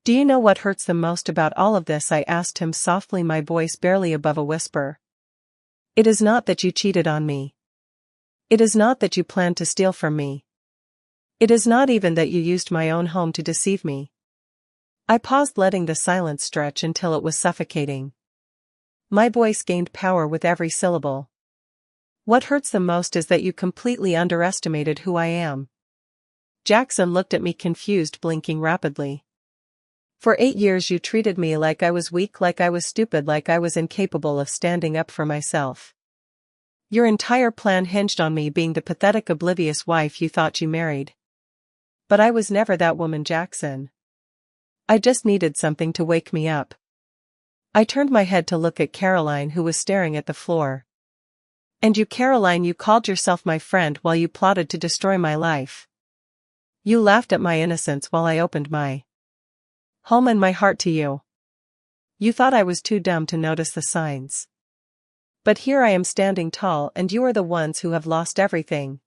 Do you know what hurts the most about all of this? I asked him softly, my voice barely above a whisper. It is not that you cheated on me. It is not that you planned to steal from me. It is not even that you used my own home to deceive me. I paused, letting the silence stretch until it was suffocating. My voice gained power with every syllable. What hurts the most is that you completely underestimated who I am. Jackson looked at me confused, blinking rapidly. For 8 years you treated me like I was weak, like I was stupid, like I was incapable of standing up for myself. Your entire plan hinged on me being the pathetic, oblivious wife you thought you married. But I was never that woman, Jackson. I just needed something to wake me up. I turned my head to look at Caroline, who was staring at the floor. And you, Caroline, you called yourself my friend while you plotted to destroy my life. You laughed at my innocence while I opened my home and my heart to you. You thought I was too dumb to notice the signs. But here I am standing tall, and you are the ones who have lost everything.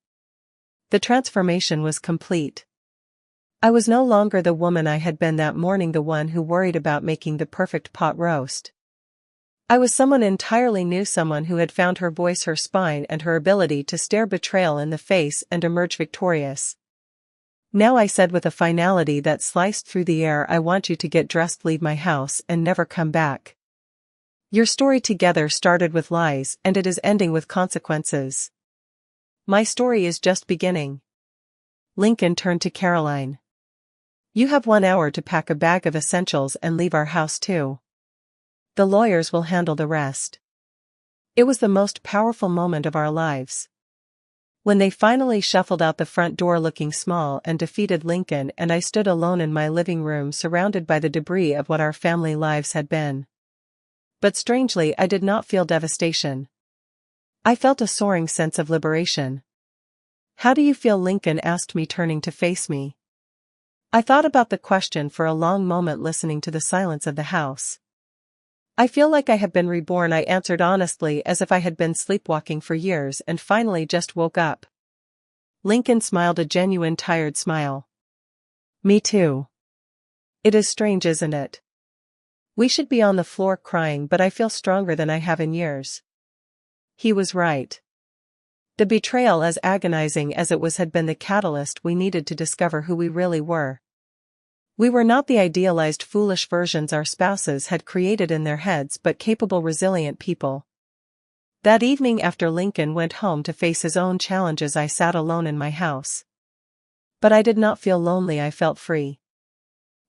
The transformation was complete. I was no longer the woman I had been that morning, the one who worried about making the perfect pot roast. I was someone entirely new, someone who had found her voice, her spine, and her ability to stare betrayal in the face and emerge victorious. Now, I said with a finality that sliced through the air, I want you to get dressed, leave my house, and never come back. Your story together started with lies, and it is ending with consequences. My story is just beginning. Lincoln turned to Caroline. You have 1 hour to pack a bag of essentials and leave our house too. The lawyers will handle the rest. It was the most powerful moment of our lives. When they finally shuffled out the front door looking small and defeated, Lincoln and I stood alone in my living room, surrounded by the debris of what our family lives had been. But strangely, I did not feel devastation. I felt a soaring sense of liberation. How do you feel? Lincoln asked me, turning to face me. I thought about the question for a long moment, listening to the silence of the house. I feel like I have been reborn, I answered honestly, as if I had been sleepwalking for years and finally just woke up. Lincoln smiled, a genuine tired smile. Me too. It is strange, isn't it? We should be on the floor crying, but I feel stronger than I have in years. He was right. The betrayal, as agonizing as it was, had been the catalyst we needed to discover who we really were. We were not the idealized, foolish versions our spouses had created in their heads, but capable, resilient people. That evening, after Lincoln went home to face his own challenges, I sat alone in my house. But I did not feel lonely, I felt free.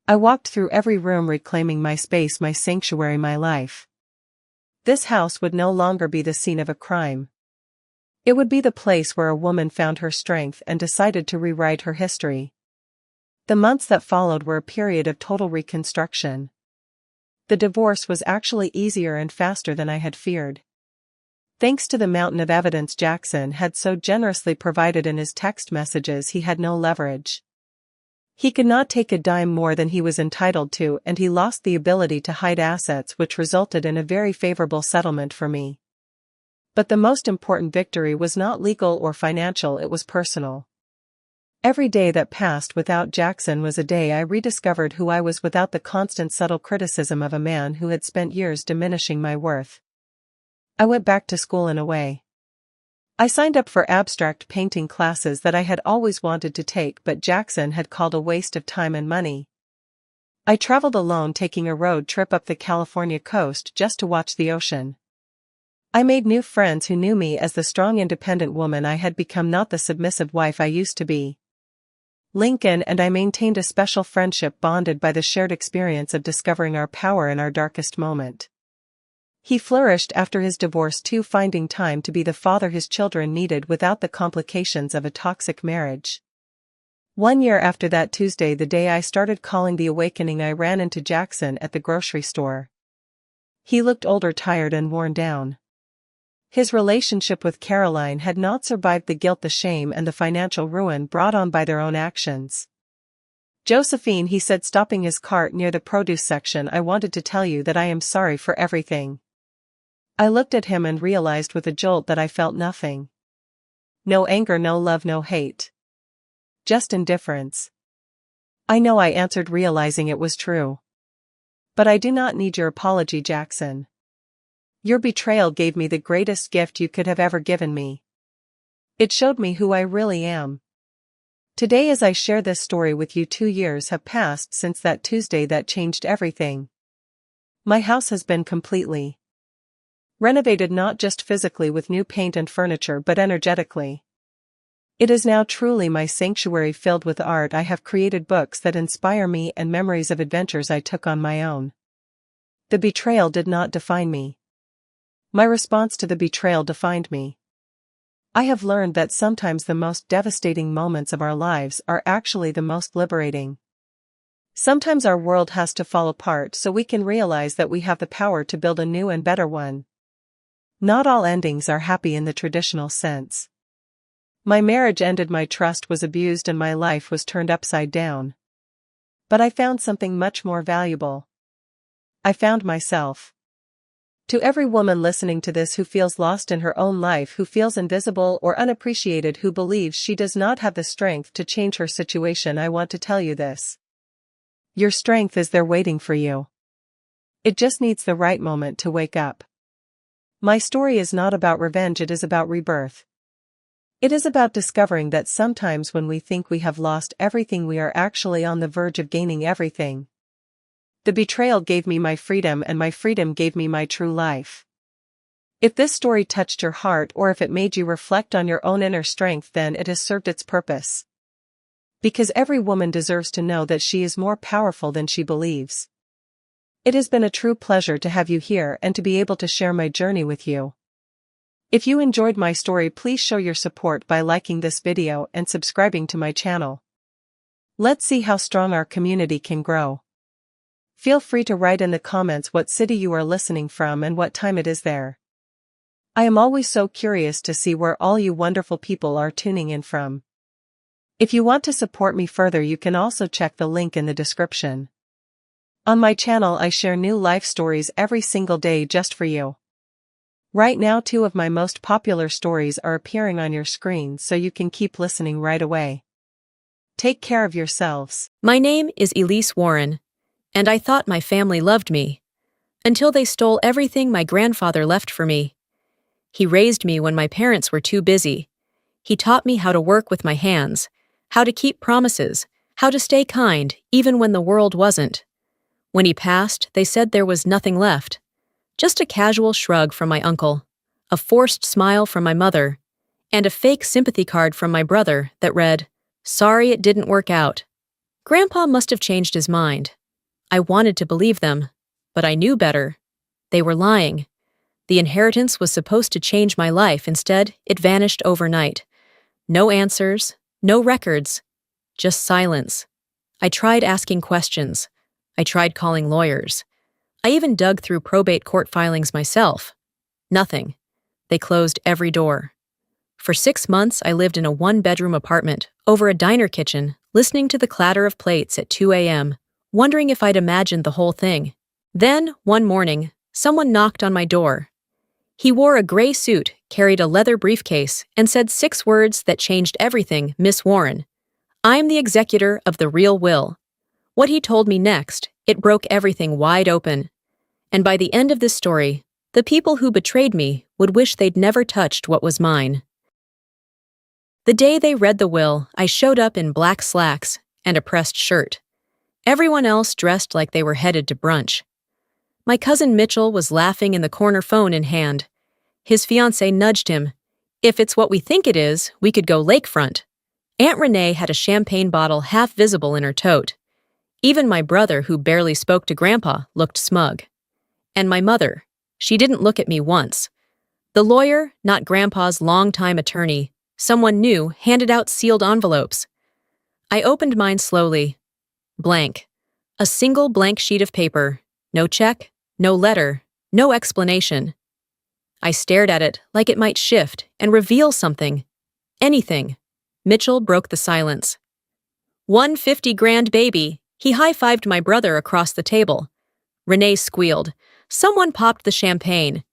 I walked through every room, reclaiming my space, my sanctuary, my life. This house would no longer be the scene of a crime. It would be the place where a woman found her strength and decided to rewrite her history. The months that followed were a period of total reconstruction. The divorce was actually easier and faster than I had feared. Thanks to the mountain of evidence Jackson had so generously provided in his text messages, he had no leverage. He could not take a dime more than he was entitled to, and he lost the ability to hide assets, which resulted in a very favorable settlement for me. But the most important victory was not legal or financial, it was personal. Every day that passed without Jackson was a day I rediscovered who I was, without the constant, subtle criticism of a man who had spent years diminishing my worth. I went back to school in a way. I signed up for abstract painting classes that I had always wanted to take, but Jackson had called a waste of time and money. I traveled alone, taking a road trip up the California coast just to watch the ocean. I made new friends who knew me as the strong, independent woman I had become, not the submissive wife I used to be. Lincoln and I maintained a special friendship bonded by the shared experience of discovering our power in our darkest moment. He flourished after his divorce too, finding time to be the father his children needed without the complications of a toxic marriage. 1 year after that Tuesday, the day I started calling the awakening, I ran into Jackson at the grocery store. He looked older, tired and worn down. His relationship with Caroline had not survived the guilt, the shame and the financial ruin brought on by their own actions. "Josephine," he said, stopping his cart near the produce section, "I wanted to tell you that I am sorry for everything." I looked at him and realized with a jolt that I felt nothing. No anger, no love, no hate. Just indifference. "I know," I answered, realizing it was true. "But I do not need your apology, Jackson. Your betrayal gave me the greatest gift you could have ever given me. It showed me who I really am." Today, as I share this story with you, 2 years have passed since that Tuesday that changed everything. My house has been completely renovated, not just physically with new paint and furniture, but energetically. It is now truly my sanctuary, filled with art I have created, books that inspire me, and memories of adventures I took on my own. The betrayal did not define me. My response to the betrayal defined me. I have learned that sometimes the most devastating moments of our lives are actually the most liberating. Sometimes our world has to fall apart so we can realize that we have the power to build a new and better one. Not all endings are happy in the traditional sense. My marriage ended, my trust was abused, and my life was turned upside down. But I found something much more valuable. I found myself. To every woman listening to this who feels lost in her own life, who feels invisible or unappreciated, who believes she does not have the strength to change her situation, I want to tell you this. Your strength is there waiting for you. It just needs the right moment to wake up. My story is not about revenge, it is about rebirth. It is about discovering that sometimes when we think we have lost everything, we are actually on the verge of gaining everything. The betrayal gave me my freedom, and my freedom gave me my true life. If this story touched your heart, or if it made you reflect on your own inner strength, then it has served its purpose. Because every woman deserves to know that she is more powerful than she believes. It has been a true pleasure to have you here and to be able to share my journey with you. If you enjoyed my story, please show your support by liking this video and subscribing to my channel. Let's see how strong our community can grow. Feel free to write in the comments what city you are listening from and what time it is there. I am always so curious to see where all you wonderful people are tuning in from. If you want to support me further, you can also check the link in the description. On my channel, I share new life stories every single day just for you. Right now, 2 of my most popular stories are appearing on your screen, so you can keep listening right away. Take care of yourselves. My name is Elise Warren, and I thought my family loved me, until they stole everything my grandfather left for me. He raised me when my parents were too busy. He taught me how to work with my hands, how to keep promises, how to stay kind even when the world wasn't. When he passed, they said there was nothing left. Just a casual shrug from my uncle, a forced smile from my mother, and a fake sympathy card from my brother that read, "Sorry it didn't work out." Grandpa must have changed his mind. I wanted to believe them, but I knew better. They were lying. The inheritance was supposed to change my life. Instead, it vanished overnight. No answers, no records, just silence. I tried asking questions. I tried calling lawyers. I even dug through probate court filings myself. Nothing. They closed every door. For 6 months, I lived in a 1-bedroom apartment, over a diner kitchen, listening to the clatter of plates at 2 a.m., wondering if I'd imagined the whole thing. Then, one morning, someone knocked on my door. He wore a gray suit, carried a leather briefcase, and said 6 words that changed everything, "Miss Warren. I'm the executor of the real will." What he told me next, it broke everything wide open. And by the end of this story, the people who betrayed me would wish they'd never touched what was mine. The day they read the will, I showed up in black slacks and a pressed shirt. Everyone else dressed like they were headed to brunch. My cousin Mitchell was laughing in the corner, phone in hand. His fiancée nudged him. "If it's what we think it is, we could go lakefront." Aunt Renee had a champagne bottle half visible in her tote. Even my brother, who barely spoke to Grandpa, looked smug. And my mother, she didn't look at me once. The lawyer, not Grandpa's longtime attorney, someone new, handed out sealed envelopes. I opened mine slowly. Blank. A single blank sheet of paper. No check, no letter, no explanation. I stared at it like it might shift and reveal something. Anything. Mitchell broke the silence. 150 grand baby. He high-fived my brother across the table. Renee squealed. Someone popped the champagne.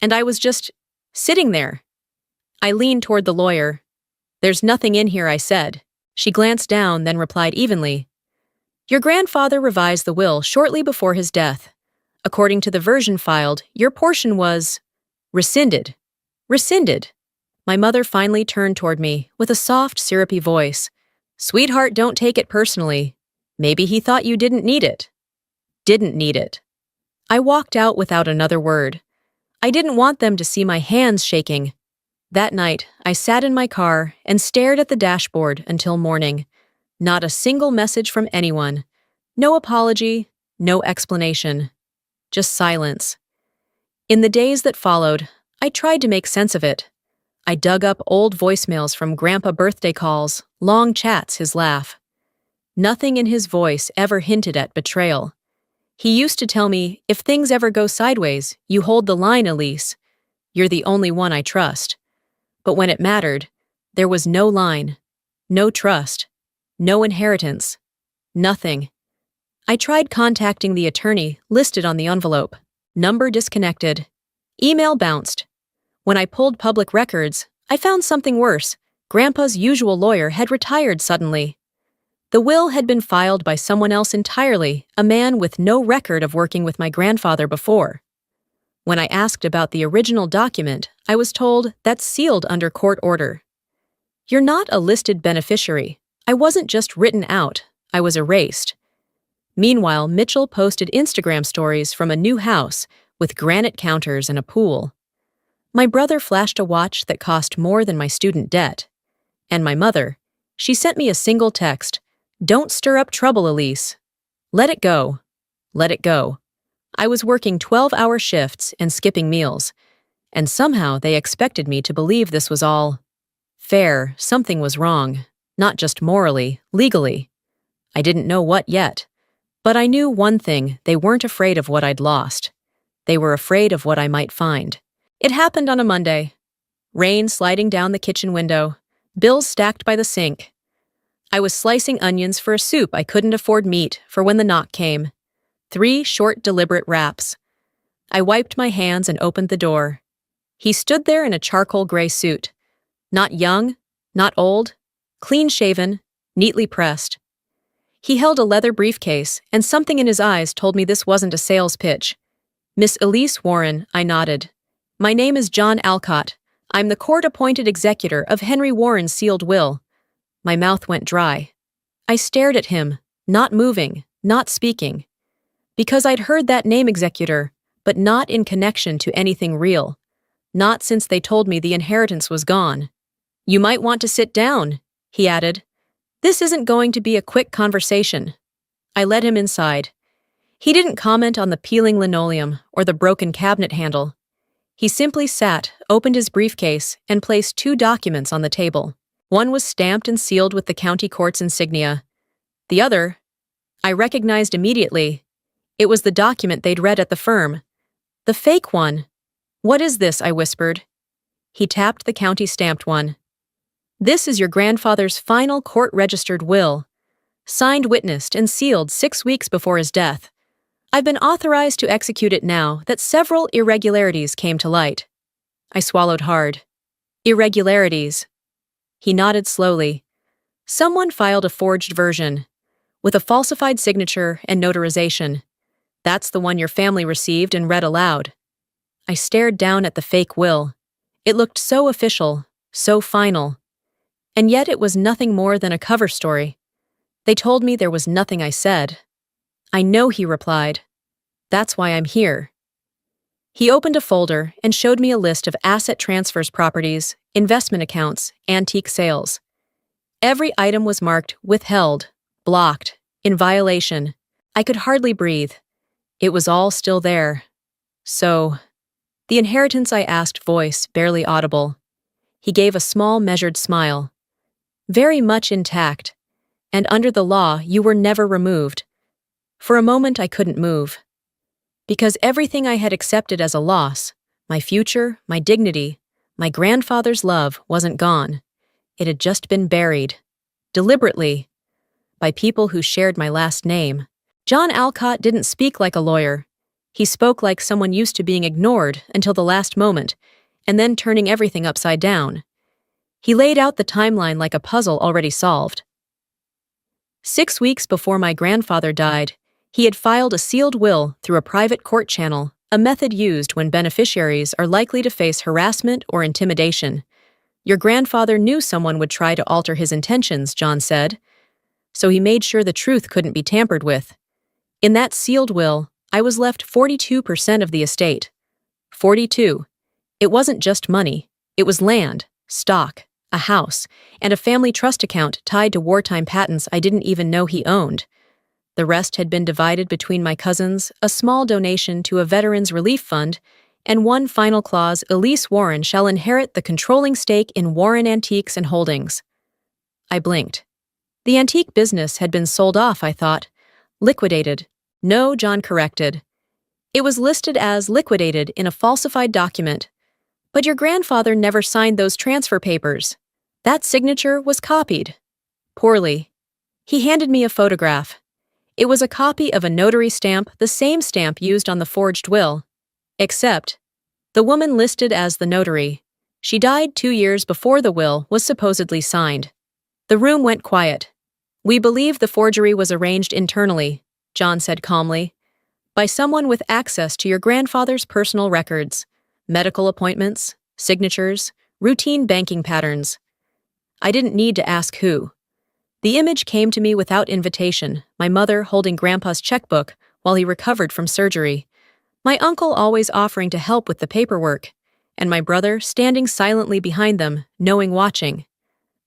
And I was just sitting there. I leaned toward the lawyer. There's nothing in here, I said. She glanced down, then replied evenly. Your grandfather revised the will shortly before his death. According to the version filed, your portion was rescinded. Rescinded. My mother finally turned toward me with a soft, syrupy voice. Sweetheart, don't take it personally. Maybe he thought you didn't need it. Didn't need it. I walked out without another word. I didn't want them to see my hands shaking. That night, I sat in my car and stared at the dashboard until morning. Not a single message from anyone. No apology, no explanation. Just silence. In the days that followed, I tried to make sense of it. I dug up old voicemails from Grandpa birthday calls, long chats, his laugh. Nothing in his voice ever hinted at betrayal. He used to tell me, if things ever go sideways, you hold the line, Elise. You're the only one I trust. But when it mattered, there was no line, no trust, no inheritance, nothing. I tried contacting the attorney listed on the envelope. Number disconnected. Email bounced. When I pulled public records, I found something worse. Grandpa's usual lawyer had retired suddenly. The will had been filed by someone else entirely, a man with no record of working with my grandfather before. When I asked about the original document, I was told that's sealed under court order. You're not a listed beneficiary. I wasn't just written out, I was erased. Meanwhile, Mitchell posted Instagram stories from a new house with granite counters and a pool. My brother flashed a watch that cost more than my student debt. And my mother, she sent me a single text. Don't stir up trouble, Elise. Let it go. Let it go. I was working 12-hour shifts and skipping meals, and somehow they expected me to believe this was all fair. Something was wrong, not just morally, legally. I didn't know what yet, but I knew one thing: they weren't afraid of what I'd lost. They were afraid of what I might find. It happened on a Monday. Rain sliding down the kitchen window, bills stacked by the sink. I was slicing onions for a soup I couldn't afford meat for when the knock came. 3 short, deliberate raps. I wiped my hands and opened the door. He stood there in a charcoal gray suit. Not young, not old, clean-shaven, neatly pressed. He held a leather briefcase, and something in his eyes told me this wasn't a sales pitch. Miss Elise Warren, I nodded. My name is John Alcott. I'm the court-appointed executor of Henry Warren's sealed will. My mouth went dry. I stared at him, not moving, not speaking. Because I'd heard that name, executor, but not in connection to anything real. Not since they told me the inheritance was gone. You might want to sit down, he added. This isn't going to be a quick conversation. I led him inside. He didn't comment on the peeling linoleum or the broken cabinet handle. He simply sat, opened his briefcase, and placed 2 documents on the table. One was stamped and sealed with the county court's insignia. The other, I recognized immediately. It was the document they'd read at the firm. The fake one. What is this? I whispered. He tapped the county-stamped one. This is your grandfather's final court-registered will. Signed, witnessed, and sealed 6 weeks before his death. I've been authorized to execute it now that several irregularities came to light. I swallowed hard. Irregularities. He nodded slowly. Someone filed a forged version, with a falsified signature and notarization. That's the one your family received and read aloud. I stared down at the fake will. It looked so official, so final. And yet it was nothing more than a cover story. They told me there was nothing I said. I know, he replied. That's why I'm here. He opened a folder and showed me a list of asset transfers, properties, investment accounts, antique sales. Every item was marked withheld, blocked, in violation. I could hardly breathe. It was all still there. So, the inheritance, I asked, voice barely audible. He gave a small, measured smile. Very much intact. And under the law, you were never removed. For a moment, I couldn't move. Because everything I had accepted as a loss, my future, my dignity, my grandfather's love, wasn't gone. It had just been buried. Deliberately. By people who shared my last name. John Alcott didn't speak like a lawyer. He spoke like someone used to being ignored until the last moment, and then turning everything upside down. He laid out the timeline like a puzzle already solved. 6 weeks before my grandfather died, he had filed a sealed will through a private court channel, a method used when beneficiaries are likely to face harassment or intimidation. Your grandfather knew someone would try to alter his intentions, John said, so he made sure the truth couldn't be tampered with. In that sealed will, I was left 42% of the estate. 42. It wasn't just money. It was land, stock, a house, and a family trust account tied to wartime patents I didn't even know he owned. The rest had been divided between my cousins, a small donation to a veterans relief fund, and one final clause: Elise Warren shall inherit the controlling stake in Warren Antiques and Holdings. I blinked. The antique business had been sold off, I thought. Liquidated. No, John corrected. It was listed as liquidated in a falsified document. But your grandfather never signed those transfer papers. That signature was copied. Poorly. He handed me a photograph. It was a copy of a notary stamp, the same stamp used on the forged will. Except, the woman listed as the notary. She died 2 years before the will was supposedly signed. The room went quiet. We believe the forgery was arranged internally, John said calmly, by someone with access to your grandfather's personal records, medical appointments, signatures, routine banking patterns. I didn't need to ask who. The image came to me without invitation, my mother holding Grandpa's checkbook while he recovered from surgery, my uncle always offering to help with the paperwork, and my brother standing silently behind them, knowing watching.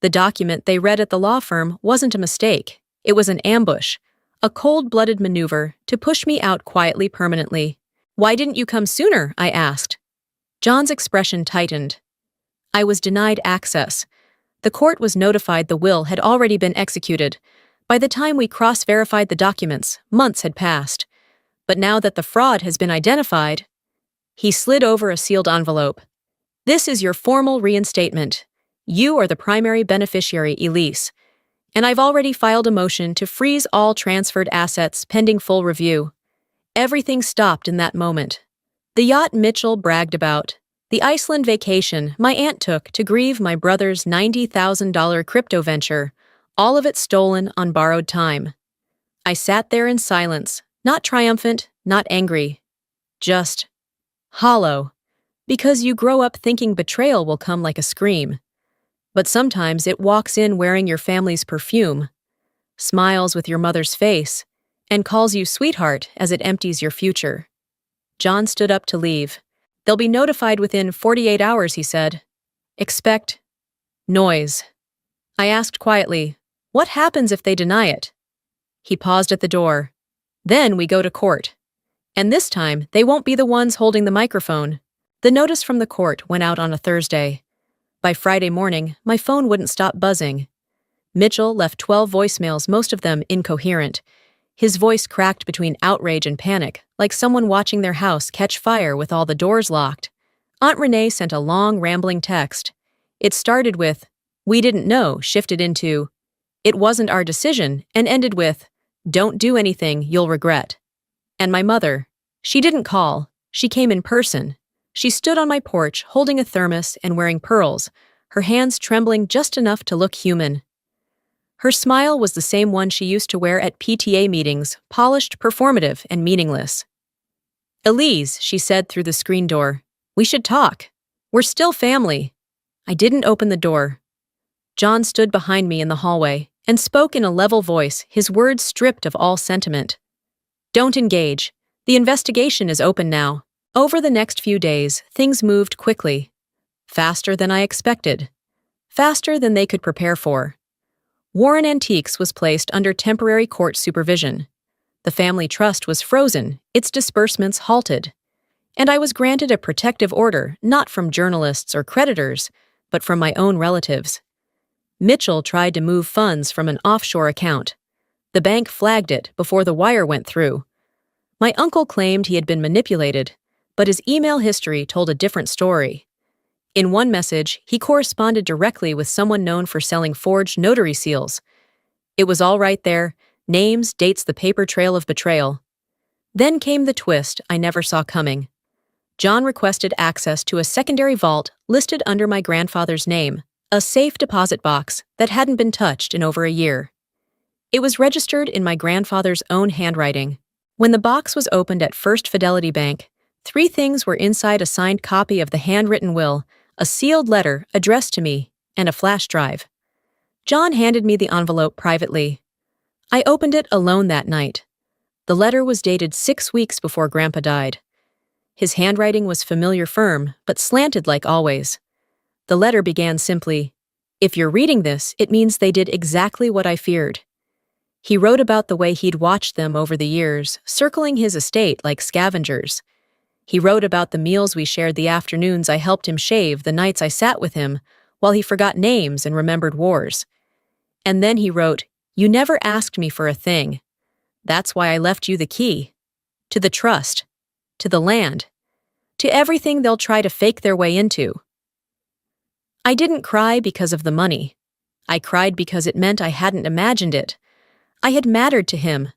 The document they read at the law firm wasn't a mistake. It was an ambush, a cold-blooded maneuver to push me out quietly permanently. Why didn't you come sooner? I asked. John's expression tightened. I was denied access. The court was notified the will had already been executed. By the time we cross-verified the documents, months had passed. But now that the fraud has been identified, he slid over a sealed envelope. This is your formal reinstatement. You are the primary beneficiary, Elise. And I've already filed a motion to freeze all transferred assets pending full review. Everything stopped in that moment. The yacht Mitchell bragged about, the Iceland vacation my aunt took to grieve my brother's $90,000 crypto venture, all of it stolen on borrowed time. I sat there in silence, not triumphant, not angry. Just hollow. Because you grow up thinking betrayal will come like a scream. But sometimes it walks in wearing your family's perfume, smiles with your mother's face, and calls you sweetheart as it empties your future. John stood up to leave. They'll be notified within 48 hours, he said. Expect noise. I asked quietly, what happens if they deny it? He paused at the door. Then we go to court. And this time, they won't be the ones holding the microphone. The notice from the court went out on a Thursday. By Friday morning, my phone wouldn't stop buzzing. Mitchell left 12 voicemails, most of them incoherent. His voice cracked between outrage and panic, like someone watching their house catch fire with all the doors locked. Aunt Renee sent a long, rambling text. It started with, "We didn't know," shifted into, "It wasn't our decision," and ended with, "Don't do anything you'll regret." And my mother, she didn't call, she came in person. She stood on my porch, holding a thermos and wearing pearls, her hands trembling just enough to look human. Her smile was the same one she used to wear at PTA meetings, polished, performative, and meaningless. "Elise," she said through the screen door, "we should talk. We're still family." I didn't open the door. John stood behind me in the hallway and spoke in a level voice, his words stripped of all sentiment. "Don't engage. The investigation is open now." Over the next few days, things moved quickly. Faster than I expected. Faster than they could prepare for. Warren Antiques was placed under temporary court supervision. The family trust was frozen, its disbursements halted. And I was granted a protective order not from journalists or creditors, but from my own relatives. Mitchell tried to move funds from an offshore account. The bank flagged it before the wire went through. My uncle claimed he had been manipulated, but his email history told a different story. In one message, he corresponded directly with someone known for selling forged notary seals. It was all right there: names, dates, the paper trail of betrayal. Then came the twist I never saw coming. John requested access to a secondary vault listed under my grandfather's name, a safe deposit box that hadn't been touched in over a year. It was registered in my grandfather's own handwriting. When the box was opened at First Fidelity Bank, 3 things were inside: a signed copy of the handwritten will, a sealed letter addressed to me, and a flash drive. John handed me the envelope privately. I opened it alone that night. The letter was dated 6 weeks before Grandpa died. His handwriting was familiar, firm, but slanted like always. The letter began simply, "If you're reading this, it means they did exactly what I feared." He wrote about the way he'd watched them over the years, circling his estate like scavengers. He wrote about the meals we shared, the afternoons I helped him shave, the nights I sat with him, while he forgot names and remembered wars. And then he wrote, "You never asked me for a thing. That's why I left you the key. To the trust. To the land. To everything they'll try to fake their way into." I didn't cry because of the money. I cried because it meant I hadn't imagined it. I had mattered to him.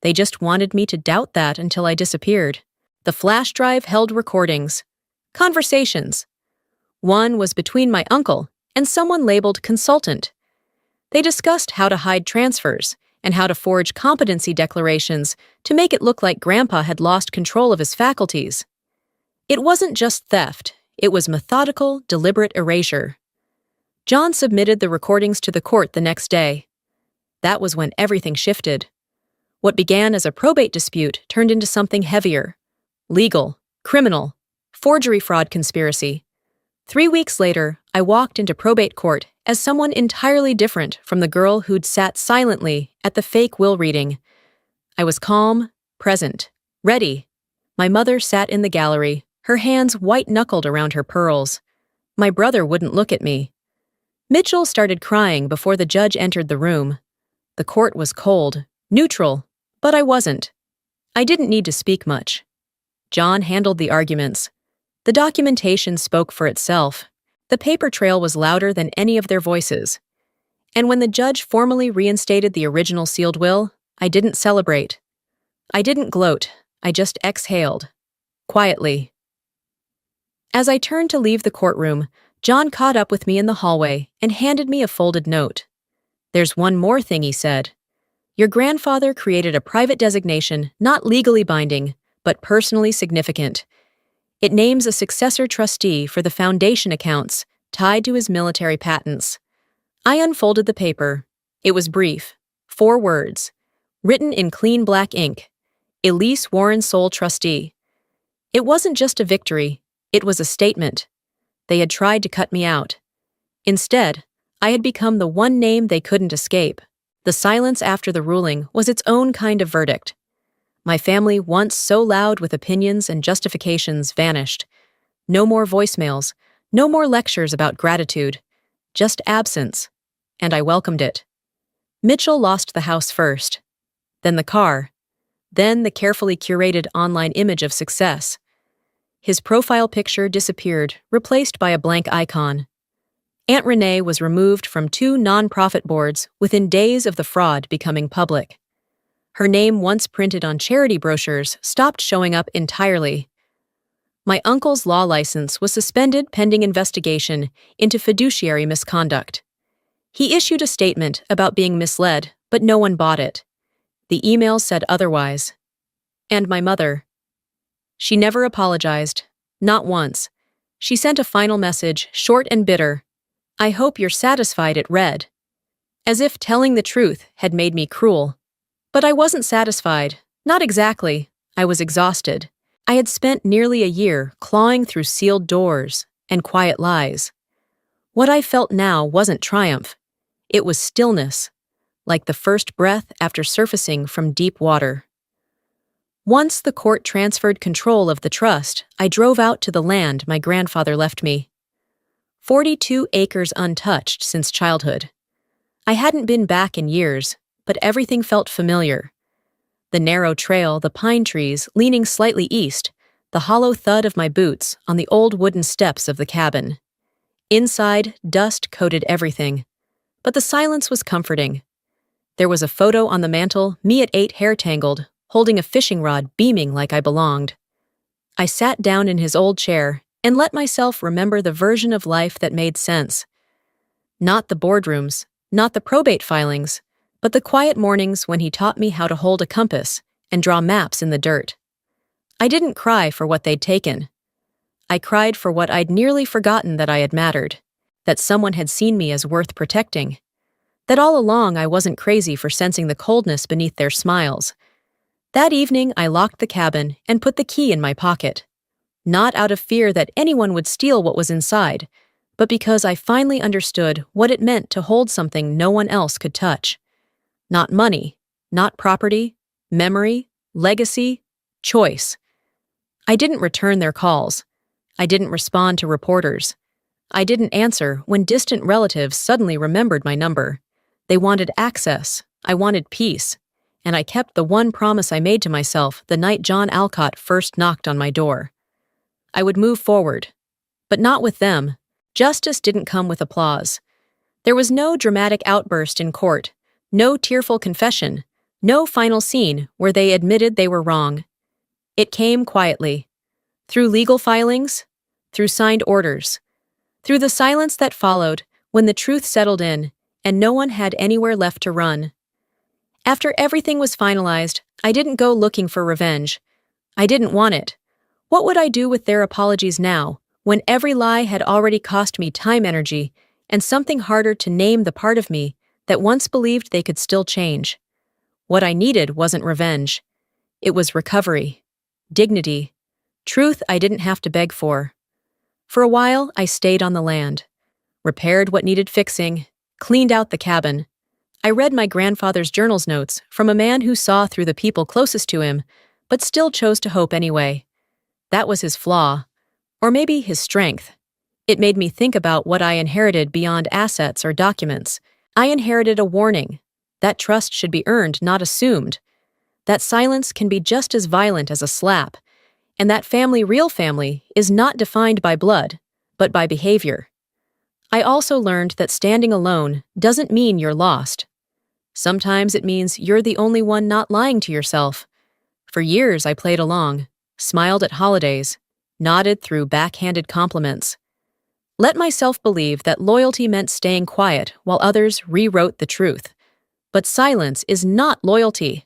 They just wanted me to doubt that until I disappeared. The flash drive held recordings. Conversations. One was between my uncle and someone labeled consultant. They discussed how to hide transfers and how to forge competency declarations to make it look like Grandpa had lost control of his faculties. It wasn't just theft, it was methodical, deliberate erasure. John submitted the recordings to the court the next day. That was when everything shifted. What began as a probate dispute turned into something heavier: legal, criminal, forgery, fraud, conspiracy. 3 weeks later, I walked into probate court as someone entirely different from the girl who'd sat silently at the fake will reading. I was calm, present, ready. My mother sat in the gallery, her hands white-knuckled around her pearls. My brother wouldn't look at me. Mitchell started crying before the judge entered the room. The court was cold, neutral, but I wasn't. I didn't need to speak much. John handled the arguments. The documentation spoke for itself. The paper trail was louder than any of their voices. And when the judge formally reinstated the original sealed will, I didn't celebrate. I didn't gloat. I just exhaled. Quietly. As I turned to leave the courtroom, John caught up with me in the hallway and handed me a folded note. "There's one more thing," he said. "Your grandfather created a private designation not legally binding, but personally significant. It names a successor trustee for the foundation accounts tied to his military patents." I unfolded the paper. It was brief. 4 words. Written in clean black ink. Elise Warren, sole trustee. It wasn't just a victory. It was a statement. They had tried to cut me out. Instead, I had become the one name they couldn't escape. The silence after the ruling was its own kind of verdict. My family, once so loud with opinions and justifications, vanished. No more voicemails, no more lectures about gratitude, just absence, and I welcomed it. Mitchell lost the house first, then the car, then the carefully curated online image of success. His profile picture disappeared, replaced by a blank icon. Aunt Renee was removed from 2 nonprofit boards within days of the fraud becoming public. Her name, once printed on charity brochures, stopped showing up entirely. My uncle's law license was suspended pending investigation into fiduciary misconduct. He issued a statement about being misled, but no one bought it. The email said otherwise. And my mother. She never apologized, not once. She sent a final message, short and bitter. "I hope you're satisfied," it read. As if telling the truth had made me cruel. But I wasn't satisfied. Not exactly. I was exhausted. I had spent nearly a year clawing through sealed doors and quiet lies. What I felt now wasn't triumph. It was stillness, like the first breath after surfacing from deep water. Once the court transferred control of the trust, I drove out to the land my grandfather left me. 42 acres untouched since childhood. I hadn't been back in years, but everything felt familiar. The narrow trail, the pine trees leaning slightly east, the hollow thud of my boots on the old wooden steps of the cabin. Inside, dust coated everything, but the silence was comforting. There was a photo on the mantel, me at 8 hair-tangled, holding a fishing rod beaming like I belonged. I sat down in his old chair and let myself remember the version of life that made sense. Not the boardrooms, not the probate filings, but the quiet mornings when he taught me how to hold a compass and draw maps in the dirt. I didn't cry for what they'd taken. I cried for what I'd nearly forgotten that I had mattered, that someone had seen me as worth protecting, that all along I wasn't crazy for sensing the coldness beneath their smiles. That evening, I locked the cabin and put the key in my pocket, not out of fear that anyone would steal what was inside, but because I finally understood what it meant to hold something no one else could touch. Not money, not property, memory, legacy, choice. I didn't return their calls. I didn't respond to reporters. I didn't answer when distant relatives suddenly remembered my number. They wanted access. I wanted peace. And I kept the one promise I made to myself the night John Alcott first knocked on my door. I would move forward. But not with them. Justice didn't come with applause. There was no dramatic outburst in court, no tearful confession, no final scene where they admitted they were wrong. It came quietly. Through legal filings, through signed orders, through the silence that followed when the truth settled in and no one had anywhere left to run. After everything was finalized, I didn't go looking for revenge. I didn't want it. What would I do with their apologies now, when every lie had already cost me time, energy, and something harder to name the part of me that once believed they could still change? What I needed wasn't revenge. It was recovery, dignity, truth I didn't have to beg for. For a while, I stayed on the land, repaired what needed fixing, cleaned out the cabin. I read my grandfather's journal's notes from a man who saw through the people closest to him, but still chose to hope anyway. That was his flaw, or maybe his strength. It made me think about what I inherited beyond assets or documents. I inherited a warning. That trust should be earned, not assumed. That silence can be just as violent as a slap. And that family, real family, is not defined by blood, but by behavior. I also learned that standing alone doesn't mean you're lost. Sometimes it means you're the only one not lying to yourself. For years I played along, smiled at holidays, nodded through backhanded compliments. Let myself believe that loyalty meant staying quiet while others rewrote the truth. But silence is not loyalty.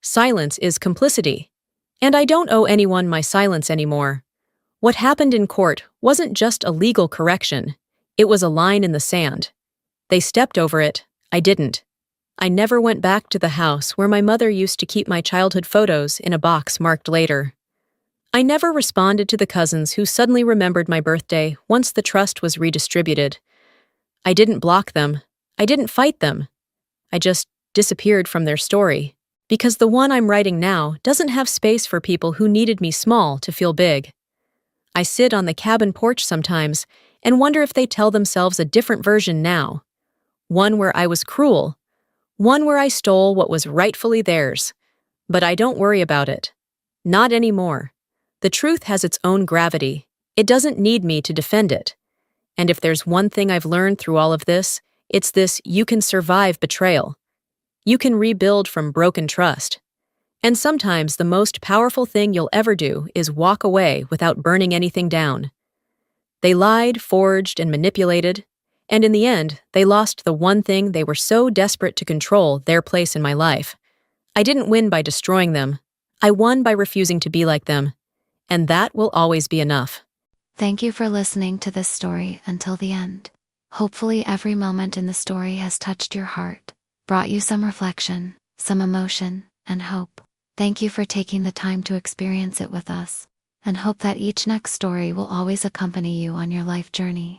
Silence is complicity. And I don't owe anyone my silence anymore. What happened in court wasn't just a legal correction. It was a line in the sand. They stepped over it. I didn't. I never went back to the house where my mother used to keep my childhood photos in a box marked later. I never responded to the cousins who suddenly remembered my birthday once the trust was redistributed. I didn't block them. I didn't fight them. I just disappeared from their story. Because the one I'm writing now doesn't have space for people who needed me small to feel big. I sit on the cabin porch sometimes and wonder if they tell themselves a different version now. One where I was cruel. One where I stole what was rightfully theirs. But I don't worry about it. Not anymore. The truth has its own gravity. It doesn't need me to defend it. And if there's one thing I've learned through all of this, it's this: you can survive betrayal. You can rebuild from broken trust. And sometimes the most powerful thing you'll ever do is walk away without burning anything down. They lied, forged, and manipulated, and in the end, they lost the one thing they were so desperate to control: their place in my life. I didn't win by destroying them. I won by refusing to be like them. And that will always be enough. Thank you for listening to this story until the end. Hopefully every moment in the story has touched your heart, brought you some reflection, some emotion, and hope. Thank you for taking the time to experience it with us, and hope that each next story will always accompany you on your life journey.